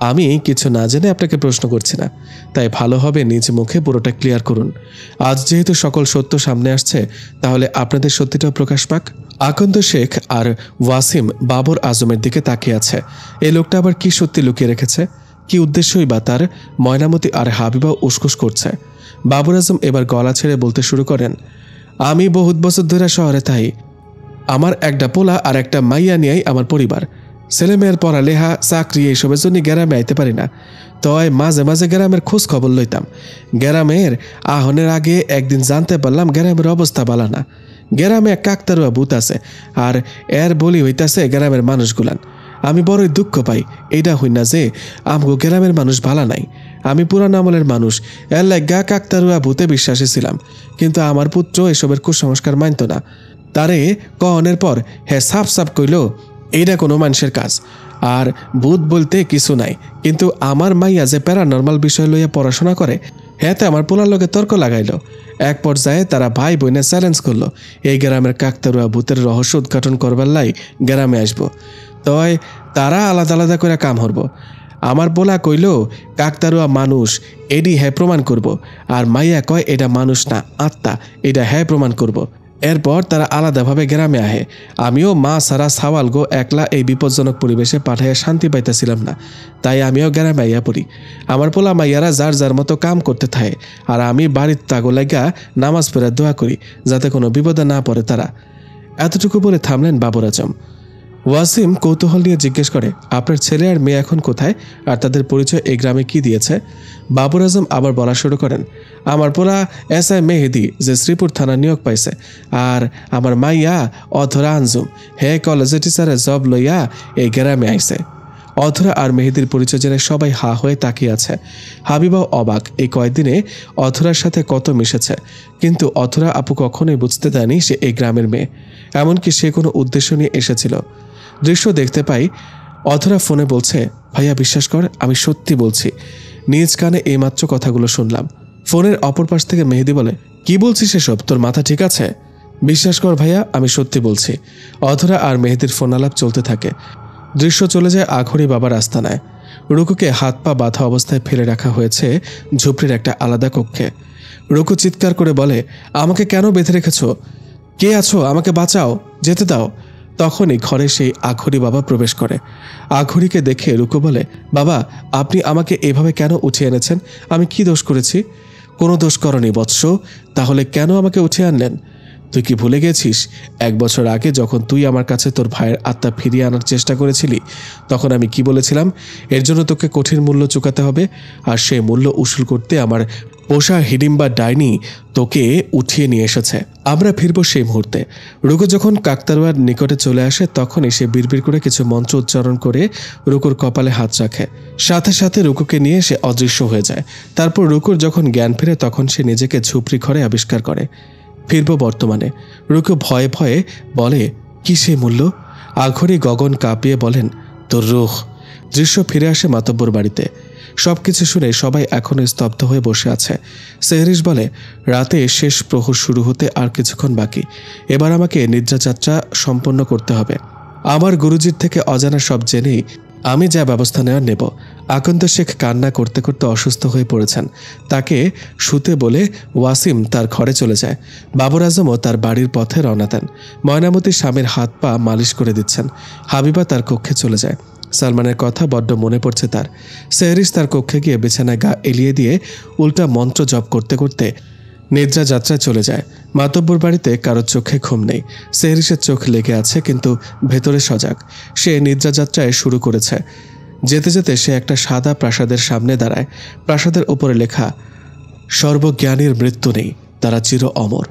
আমি কিছু না জেনে আপনাকে প্রশ্ন করছি না, তাই ভালো হবে নিজ মুখে পুরোটা ক্লিয়ার করুন। আজ যেহেতু সকল সত্য সামনে আসছে, তাহলে আপনাদের সত্যিটাও প্রকাশ পাক। আকন্দ শেখ আর ওয়াসিম বাবর আজমের দিকে তাকিয়ে আছে। এই লোকটা আবার কি সত্যি লুকিয়ে রেখেছে? কি উদ্দেশ্যই বা তার? ময়নামতি আর হাবিবা উসকুস করছে। বাবর আজম এবার গলা ছেড়ে বলতে শুরু করেন, আমি বহুত বছর ধরে শহরে তাই, আমার একটা পোলা আর একটা মাইয়া নিয়েই আমার পরিবার। ছেলেমেয়ের পড়ালেখা, চাকরি এইসবের জন্য গ্রামে আইতে পারি না, তয় মাঝে মাঝে গ্রামের খোঁজ খবর লইতাম। গ্রামের আহনের আগে একদিন জানতে পারলাম গ্রামের অবস্থা ভালো না। গ্রামে এক কাকতারুয়া ভূত আছে, আর এর বলি হইতাছে গ্রামের মানুষগুলান। আমি বড়ই দুঃখ পাই এইটা হই না যে আমগো গ্রামের মানুষ ভালা নাই। আমি পুরান আমলের মানুষ, এর লাগা কাকতারুয়া ভূতে বিশ্বাসী ছিলাম, কিন্তু আমার পুত্র এসবের কুসংস্কার মানত না। তারে কনের পর হ্যাঁ সাপ সাপ কইল এইটা কোনো মানুষের কাজ, আর ভূত বলতে কিছু নাই। কিন্তু আমার মাইয়া যে প্যারানর্মাল বিষয় লইয়া পড়াশোনা করে, হ্যাঁতে আমার পোলার লগে তর্ক লাগাইল। এক পর্যায়ে তারা ভাই বোনে চ্যালেঞ্জ করলো, এই গ্রামের কাকতারুয়া ভূতের রহস্য উদ্ঘাটন করবার লাই গ্রামে আসবো, তয় তারা আলাদা আলাদা করে কাম হরব। আমার পোলা কইল কাকতারুয়া মানুষ, এডি হ্যাঁ প্রমাণ করব, আর মাইয়া কয় এটা মানুষ না আত্মা, এটা হ্যাঁ প্রমাণ করব। এরপর তারা আলাদাভাবে গ্রামে আহে। আমিও মা সারা সাওয়ালগো একলা এই বিপজ্জনক পরিবেশে পাঠাইয়া শান্তি পাইতেছিলাম না, তাই আমিও গ্রামে আইয়া পড়ি। আমার পোলা মাইয়ারা যার যার মতো কাম করতে থাকে, আর আমি বাড়ির তাগো লাগা নামাজ পড়ে দোয়া করি যাতে কোনো বিপদে না পড়ে তারা। এতটুকু বলে থামলেন বাবর আজম। ওয়াসিম কৌতূহল নিয়ে জিজ্ঞেস করে, আপনার ছেলে আর মেয়ে এখন কোথায়, আর তাদের পরিচয় এই গ্রামে কি দিয়েছে? বাবর আজম আবার বলা শুরু করেন, আমার পোলা SI মেহেদি যে শ্রীপুর থানা নিয়োগ পাইছে, আর আমার মাইয়া অধরা আঞ্জুম হে কলেজে টিচারে জব লইয়া এই গ্রামে আইছে। অধরা আর মেহেদির পরিচয় জেনে সবাই হা হয়ে তাকিয়ে আছে। হাবিবাও অবাক, এই কয়েকদিনে অধরার সাথে কত মিশেছে, কিন্তু অধরা আপু কখনোই বুঝতে দেয়নি সে এই গ্রামের মেয়ে, এমনকি সে কোনো উদ্দেশ্য নিয়ে এসেছিল। দৃশ্য দেখতে পাই, অধরা ফোনে বলছে, ভাইয়া বিশ্বাস কর, আমি সত্যি বলছি, নিজ কানে এইমাত্র কথাগুলো শুনলাম। ফোনের অপর পাশ থেকে মেহেদি বলে, কি বলছিস এসব, তোর মাথা ঠিক আছে? বিশ্বাস কর ভাইয়া, আমি সত্যি বলছি। অধরা আর মেহেদির ফোন আলাপ চলতে থাকে। দৃশ্য চলে যায় আঘড়ি বাবার আস্তানায়। রুকুকে হাত পা বাঁধা অবস্থায় ফেলে রাখা হয়েছে ঝুপড়ির একটা আলাদা কক্ষে। রুকু চিৎকার করে বলে, আমাকে কেন বেঁধে রেখেছ? কে আছো? আমাকে বাঁচাও, যেতে দাও। তখনই ঘরে সেই আঘড়ি বাবা প্রবেশ করে। আঘড়িকে দেখে রুকু বলে, বাবা, আপনি আমাকে এভাবে কেন উঠিয়ে এনেছেন? আমি কি দোষ করেছি? কোনো দোষ করনি বৎস, তাহলে কেন আমাকে উঠিয়ে আনলেন? তুই কি ভুলে গেছিস 1 বছর আগে যখন তুই আমার কাছে তোর ভাইয়ের আত্মা ফিরিয়ে আনার চেষ্টা করেছিলি, তখন আমি কি বলেছিলাম? এর জন্য তোকে কঠিন মূল্য চুকাতে হবে, আর সেই মূল্য উসুল করতে আমার পোষা হিডিম্বা ডাইনি তোকে উঠিয়ে নিয়ে এসেছে। আমরা ফিরবো সেই মুহূর্তে। রুকু যখন কাকতারুয়ার নিকটে চলে আসে, তখনই সে বিড়বিড় করে কিছু মন্ত্র উচ্চারণ করে রুকুর কপালে হাত রাখে। সাথে সাথে রুকুকে নিয়ে সে অদৃশ্য হয়ে যায়। তারপর রুকুর যখন জ্ঞান ফেরে, তখন সে নিজেকে ঝুপড়ি ঘরে আবিষ্কার করে। ফিরব বর্তমানে। রুকু ভয়ে ভয়ে বলে, কি সেই মূল্য? আঘড়ি গগন কাঁপিয়ে বলেন, তোর রুহ। দৃশ্য ফিরে আসে মাতব্বর বাড়িতে। সবকিছু শুনে সবাই এখনো স্তব্ধ হয়ে বসে আছে। সেহরিশ বলে, রাতে শেষ প্রহর শুরু হতে আর কিছুক্ষণ বাকি, এবার আমাকে নিদ্রাযাত্রা সম্পন্ন করতে হবে। আমার গুরুজির থেকে অজানা সব জেনেই আমি যা ব্যবস্থা নেওয়ার নেব। আকন্দ শেখ কান্না করতে করতে অসুস্থ হয়ে পড়েছেন। তাকে শুতে বলে ওয়াসিম তার ঘরে চলে যায়। বাবর আজমও তার বাড়ির পথে রওনা দেন। ময়নামতি স্বামীর হাত পা মালিশ করে দিচ্ছেন। হাবিবা তার কক্ষে চলে যায়। সালমানের কথা বড্ড মনে পড়ছে তার। সেহরিশ তার কক্ষে গিয়ে বিছানায় গা এলিয়ে দিয়ে উল্টা মন্ত্র জপ করতে করতে নিদ্রা যাত্রায় চলে যায়। মাতব্বর বাড়িতে কারোর চোখে ঘুম নেই। সেহরিশের চোখ লেগে আছে, কিন্তু ভেতরে সজাগ। সে নিদ্রা যাত্রায় শুরু করেছে। যেতে যেতে সে একটা সাদা প্রাসাদের সামনে দাঁড়ায়। প্রাসাদের উপরে লেখা, সর্বজ্ঞানীর মৃত্যু নেই, তারা চির অমর।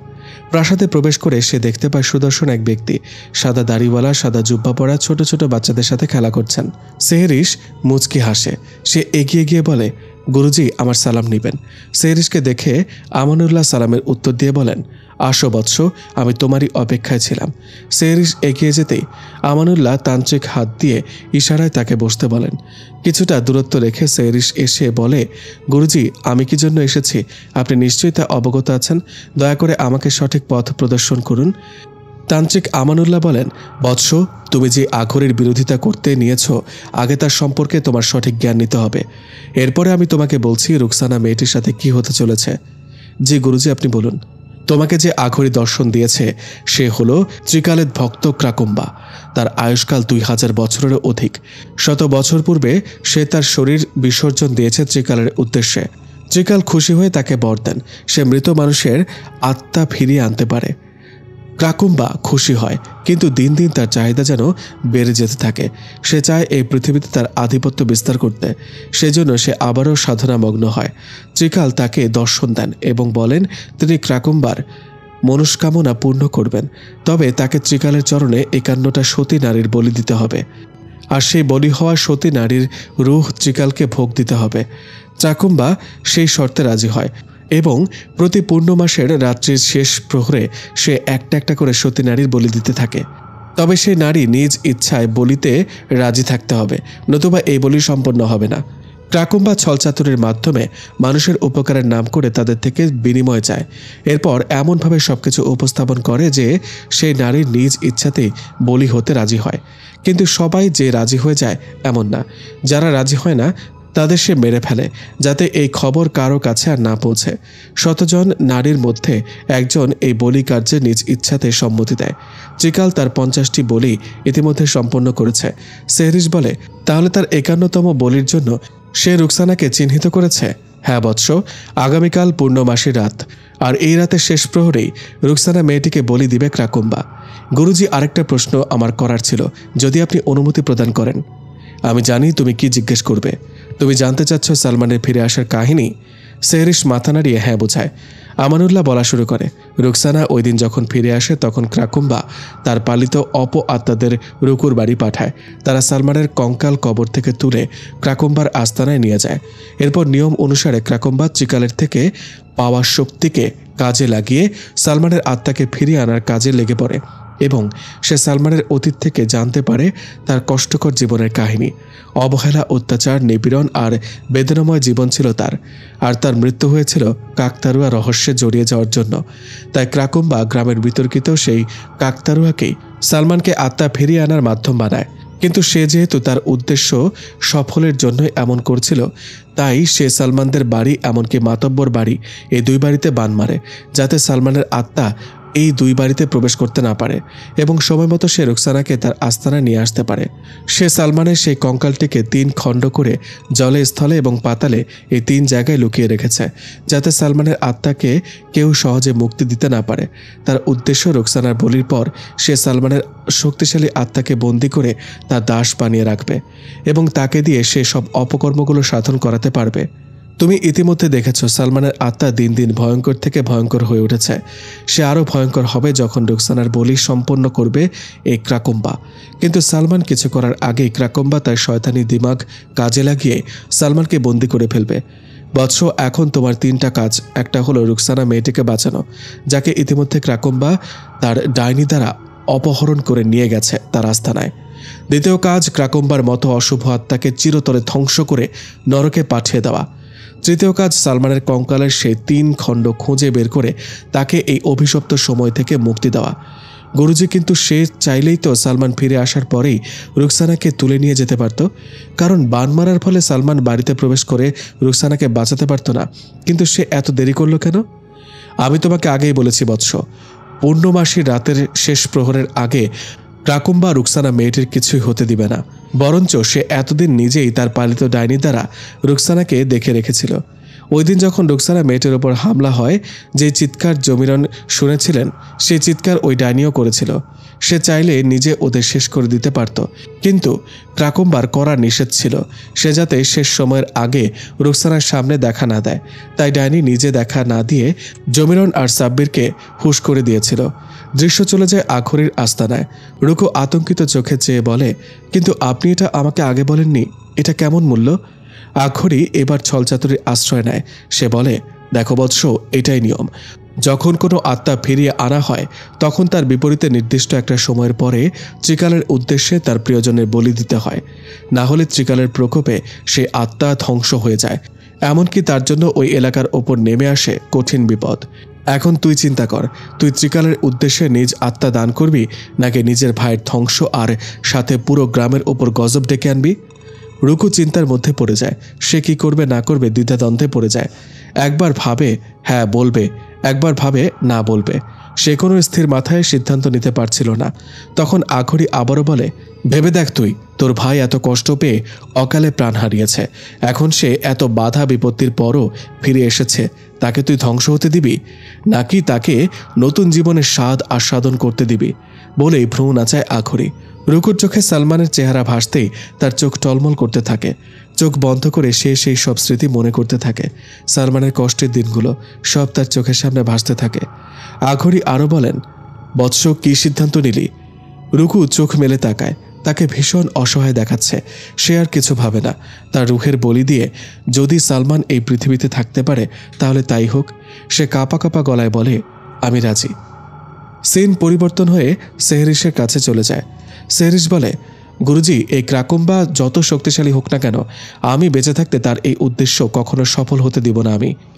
প্রাসাদে প্রবেশ করে সে দেখতে পায় সুদর্শন এক ব্যক্তি সাদা দাড়িওয়ালা, সাদা জুব্বা পরা, ছোট ছোট বাচ্চাদের সাথে খেলা করছেন। সেহরিশ মুচকি হাসে। সে এগিয়ে গিয়ে বলে, গুরুজি, আমার সালাম নিবেন। সেহরিশকে দেখে আমানুল্লাহ সালামের উত্তর দিয়ে বলেন, আসো বৎস, আমি তোমারই অপেক্ষায় ছিলাম। সেহরিশ এগিয়ে যেতেই আমানুল্লাহ তান্ত্রিক হাত দিয়ে ইশারায় তাকে বসতে বলেন। কিছুটা দূরত্ব রেখে সেহরিশ এসে বলে, গুরুজি, আমি কি জন্য এসেছি আপনি নিশ্চয়ই তা অবগত আছেন। দয়া করে আমাকে সঠিক পথ প্রদর্শন করুন। তান্ত্রিক আমানুল্লাহ বলেন, বৎস, তুমি যে আঘড়ির বিরোধিতা করতে নিয়েছ, আগে তার সম্পর্কে তোমার সঠিক জ্ঞান নিতে হবে। এরপরে আমি তোমাকে বলছি রুকসানা মেয়েটির সাথে কি হতে চলেছে। জি গুরুজি, আপনি বলুন। তোমাকে যে আঘড়ি দর্শন দিয়েছে সে হলো ত্রিকালের ভক্ত ক্রাকুম্বা। তার আয়ুষ্কাল 2000 বছরেরও অধিক। 100 বছর পূর্বে সে তার শরীর বিসর্জন দিয়েছে ত্রিকালের উদ্দেশ্যে। ত্রিকাল খুশি হয়ে তাকে বর দেন সে মৃত মানুষের আত্মা ফিরিয়ে আনতে পারে। ক্রাকুম্বা খুশি হয়, কিন্তু দিন দিন তার চাহিদা যেন বেড়ে যেতে থাকে। সে চায় এই পৃথিবীতে তার আধিপত্য বিস্তার করতে। সেজন্য সে আবারও সাধনামগ্ন হয়। ত্রিকাল তাকে দর্শন দেন এবং বলেন তিনি ক্রাকুম্বার মনস্কামনা পূর্ণ করবেন। তবে তাকে ত্রিকালের চরণে 51টা সতী নারীর বলি দিতে হবে, আর সেই বলি হওয়া সতী নারীর রূহ ত্রিকালকে ভোগ দিতে হবে। ক্রাকুম্বা সেই শর্তে রাজি হয় এবং প্রতি পূর্ণমাসের রাত্রির শেষ প্রহরে সে একটা একটা করে সতী নারীর বলি দিতে থাকে। তবে সেই নারী নিজ ইচ্ছায় বলিতে রাজি থাকতে হবে, নতুবা এই বলি সম্পন্ন হবে না। ক্রাকুম্বা ছলচাতুরির মাধ্যমে মানুষের উপকারের নাম করে তাদের থেকে বিনিময় চায়। এরপর এমনভাবে সবকিছু উপস্থাপন করে যে সেই নারী নিজ ইচ্ছাতেই বলি হতে রাজি হয়। কিন্তু সবাই যে রাজি হয়ে যায় এমন না। যারা রাজি হয় না তাদের সে মেরে ফেলে, যাতে এই খবর কারো কাছে আর না পৌঁছে। শতজন নারীর মধ্যে একজন এই বলি কার্যে নিজ ইচ্ছাতে সম্মতি দেয়। চিকাল তার 50টি বলি ইতিমধ্যে সম্পন্ন করেছে। সেহরিশ বলে, তাহলে তার 51তম বলির জন্য সে রুকসানাকে চিহ্নিত করেছে? হ্যাঁ বৎস, আগামীকাল পূর্ণমাসী রাত, আর এই রাতের শেষ প্রহরেই রুকসানা মেয়েটিকে বলি দিবে ক্রাকুম্বা। গুরুজি, আরেকটা প্রশ্ন আমার করার ছিল, যদি আপনি অনুমতি প্রদান করেন। আমি জানি তুমি কি জিজ্ঞেস করবে। তুমি জানতে চাচ্ছ সালমানের ফিরে আসার কাহিনী? সেহরিশ মাথা নাড়িয়ে হ্যাঁ বোঝায়। আমানুল্লাহ বলা শুরু করে, রুকসানা ওই দিন যখন ফিরে আসে তখন ক্রাকুম্বা তার পালিত আত্মাদের রুকুর বাড়ি পাঠায়। তারা সালমানের কঙ্কাল কবর থেকে তুলে ক্রাকুম্বার আস্তানায় নিয়ে যায়। এরপর নিয়ম অনুসারে ক্রাকুম্বা চিকালের থেকে পাওয়া শক্তিকে কাজে লাগিয়ে সালমানের আত্মাকে ফিরিয়ে আনার কাজে লেগে পড়ে এবং সে সালমানের অতীত থেকে জানতে পারে তার কষ্টকর জীবনের কাহিনী। অবহেলা, অত্যাচার, নিপীড়ন আর বেদনাময় জীবন ছিল তার, আর তার মৃত্যু হয়েছিল কাকতারুয়া রহস্যে জড়িয়ে যাওয়ার জন্য। তাই ক্রাকুম্বা গ্রামের বিতর্কিত সেই কাকতারুয়াকেই সালমানকে আত্মা ফিরিয়ে আনার মাধ্যম বানায়। কিন্তু সে যেহেতু তার উদ্দেশ্য সফলের জন্যই এমন করছিল, তাই সে সালমানদের বাড়ি, এমনকি মাতব্বর বাড়ি, এই দুই বাড়িতে বান মারে, যাতে সালমানের আত্মা এই দুই বাড়িতে প্রবেশ করতে না পারে এবং সময় মতো সে রুকসানাকে তার আস্তানায় নিয়ে আসতে পারে। সে সালমানের সেই কঙ্কালটিকে 3 খণ্ড করে জলে, স্থলে এবং পাতালে এই 3 জায়গায় লুকিয়ে রেখেছে, যাতে সালমানের আত্মাকে কেউ সহজে মুক্তি দিতে না পারে। তার উদ্দেশ্য রুকসানার বলির পর সে সালমানের শক্তিশালী আত্মাকে বন্দি করে তার দাস বানিয়ে রাখবে এবং তাকে দিয়ে সে সব অপকর্মগুলো সাধন করাতে পারবে। তুমি ইতিমধ্যে দেখেছ সালমানের আত্মা দিন দিন ভয়ঙ্কর থেকে ভয়ঙ্কর হয়ে উঠেছে। সে আরও ভয়ঙ্কর হবে যখন রুকসানার বলি সম্পন্ন করবে এই ক্রাকুম্বা। কিন্তু সালমান কিছু করার আগেই ক্রাকুম্বা তার শয়তানি দিমাগ কাজে লাগিয়ে সালমানকে বন্দি করে ফেলবে। বৎস, এখন তোমার 3টা কাজ। একটা হলো রুকসানা মেয়েটিকে বাঁচানো, যাকে ইতিমধ্যে ক্রাকুম্বা তার ডাইনি দ্বারা অপহরণ করে নিয়ে গেছে তার আস্তানায়। দ্বিতীয় কাজ, ক্রাকুম্বার মতো অশুভ আত্মাকে চিরতরে ধ্বংস করে নরকে পাঠিয়ে দেওয়া। তৃতীয় কাজ, সালমানের কঙ্কালের সেই 3 খণ্ড খুঁজে বের করে তাকে এই অভিশপ্ত সময় থেকে মুক্তি দেওয়া। গুরুজি, কিন্তু সে চাইলেই তো সালমান ফিরে আসার পরেই রুকসানাকে তুলে নিয়ে যেতে পারত, কারণ বান মারার ফলে সালমান বাড়িতে প্রবেশ করে রুকসানাকে বাঁচাতে পারত না। কিন্তু সে এত দেরি করলো কেন? আমি তোমাকে আগেই বলেছি বৎস, পূর্ণমাসী রাতের শেষ প্রহরের আগে ক্রাকুম্বা রুকসানা মেয়েটির কিছুই হতে দিবে না। বরঞ্চ সে এতদিন নিজেই তার পালিত ডাইনি দ্বারা রুকসানাকে দেখে রেখেছিল। ওই দিন যখন রুকসানা মেয়েটির ওপর হামলা হয়, যে চিৎকার জমিরন শুনেছিলেন, সেই চিৎকার ওই ডাইনিও করেছিল। সে চাইলে নিজে ওদের শেষ করে দিতে পারত, কিন্তু ক্রাকুম্বার করা নিষেধ ছিল, সে যাতে শেষ সময়ের আগে রুকসানার সামনে দেখা না দেয়। তাই ডাইনি নিজে দেখা না দিয়ে জমিরন আর সাব্বিরকে হুশ করে দিয়েছিল। দৃশ্য চলে যায় আখরির আস্তানায়। রুকু আতঙ্কিত চোখে চেয়ে বলে, কিন্তু আপনি এটা আমাকে আগে বলেননি, এটা কেমন মূল্য? আখরি এবার ছলচাতুরির আশ্রয় নেয়। সে বলে, দেখো বৎস, এটাই নিয়ম। যখন কোনো আত্মা ফিরিয়ে আনা হয়, তখন তার বিপরীতে নির্দিষ্ট একটা সময়ের পরে ত্রিকালের উদ্দেশ্যে তার প্রিয়জনের বলি দিতে হয়। না হলে ত্রিকালের প্রকোপে সেই আত্মা ধ্বংস হয়ে যায়, এমনকি তার জন্য ওই এলাকার ওপর নেমে আসে কঠিন বিপদ। এখন তুই চিন্তা কর, তুই ত্রিকালের উদ্দেশ্যে নিজ আত্মা দান করবি, নাকি নিজের ভাইয়ের ধ্বংস আর সাথে পুরো গ্রামের ওপর গজব ডেকে আনবি? রুকু চিন্তার মধ্যে পড়ে যায়। সে কি করবে না করবে দ্বিধাদ্বন্দ্বে পড়ে যায়। একবার ভাবে হ্যাঁ বলবে, একবার ভাবে না বলবে। সে কোনো স্থির মাথায় সিদ্ধান্ত নিতে পারছিল না। তখন আখরি আবারও বলে, ভেবে দেখ, তুই তোর ভাই এত কষ্ট পেয়ে অকালে প্রাণ হারিয়েছে। এখন সে এত বাধা বিপত্তির পরও ফিরে এসেছে, তাকে তুই ধ্বংস হতে দিবি, নাকি তাকে নতুন জীবনের স্বাদ আস্বাদন করতে দিবি? বলেই ভ্রু নাচায় আখরি। রুকুর চোখে সালমানের চেহারা ভাসতেই তার চোখ টলমল করতে থাকে। চোখ বন্ধ করে সে সেই সব স্মৃতি মনে করতে থাকে। সালমানের কষ্টের দিনগুলো সব তার চোখের সামনে ভাসতে থাকে। আখরি আরও বলেন, বৎস, কি সিদ্ধান্ত নিলি? রুকু চোখ মেলে তাকায়। তাকে ভীষণ অসহায় দেখাচ্ছে। সে আর কিছু ভাবে না। তার রুহের বলি দিয়ে যদি সালমান এই পৃথিবীতে থাকতে পারে, তাহলে তাই হোক। সে কাঁপা কাঁপা গলায় বলে, আমি রাজি। সিন পরিবর্তন হয়ে সেহরিশের কাছে চলে যায়। সেহরিশ বলে, গুরুজি, এই ক্রাকুম্বা যত শক্তিশালী হোক না কেন, আমি বেঁচে থাকতে তার এই উদ্দেশ্য কখনো সফল হতে দিব না।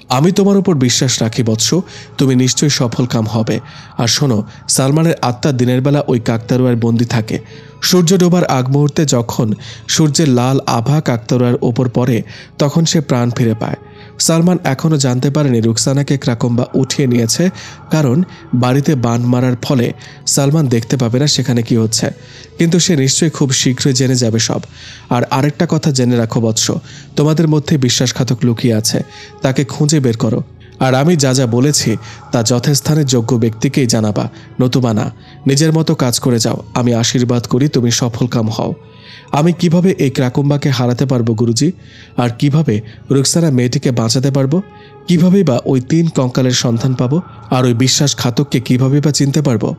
আমি তোমার উপর বিশ্বাস রাখি বৎস, তুমি নিশ্চয়ই সফল কাম হবে। আর শোনো, সালমানের আত্মা দিনের বেলা ওই কাকতারুয়ার বন্দি থাকে। সূর্য ডোবার আগ মুহূর্তে যখন সূর্যের লাল আভা কাকতারুয়ার ওপর পড়ে, তখন সে প্রাণ ফিরে পায়। সালমান এখনও জানতে পারেনি রুকসানাকে ক্রাকুম্বা উঠিয়ে নিয়েছে, কারণ বাড়িতে বান মারার ফলে সালমান দেখতে পাবে না সেখানে কি হচ্ছে। কিন্তু সে নিশ্চয়ই খুব শীঘ্রই জেনে যাবে সব। আর আরেকটা কথা জেনে রাখো বৎস, তোমাদের মধ্যে বিশ্বাসঘাতক লুকিয়ে আছে, তাকে খুঁজে বের করো। আর আমি যা যা বলেছি তা যথাস্থানের যোগ্য ব্যক্তিকেই জানাবা, নতুবা না। নিজের মতো কাজ করে যাও। আমি আশীর্বাদ করি তুমি সফলকাম হও। আমি কিভাবে এই ক্রাকুম্বাকে হারাতে পারবো গুরুজি? আর কিভাবে রুকসানা মেয়েটিকে বাঁচাতে পারবো? কিভাবেই বা ওই 3 কঙ্কালের সন্ধান পাবো? আর ওই বিশ্বাসঘাতককে কিভাবে বা চিনতে পারবো?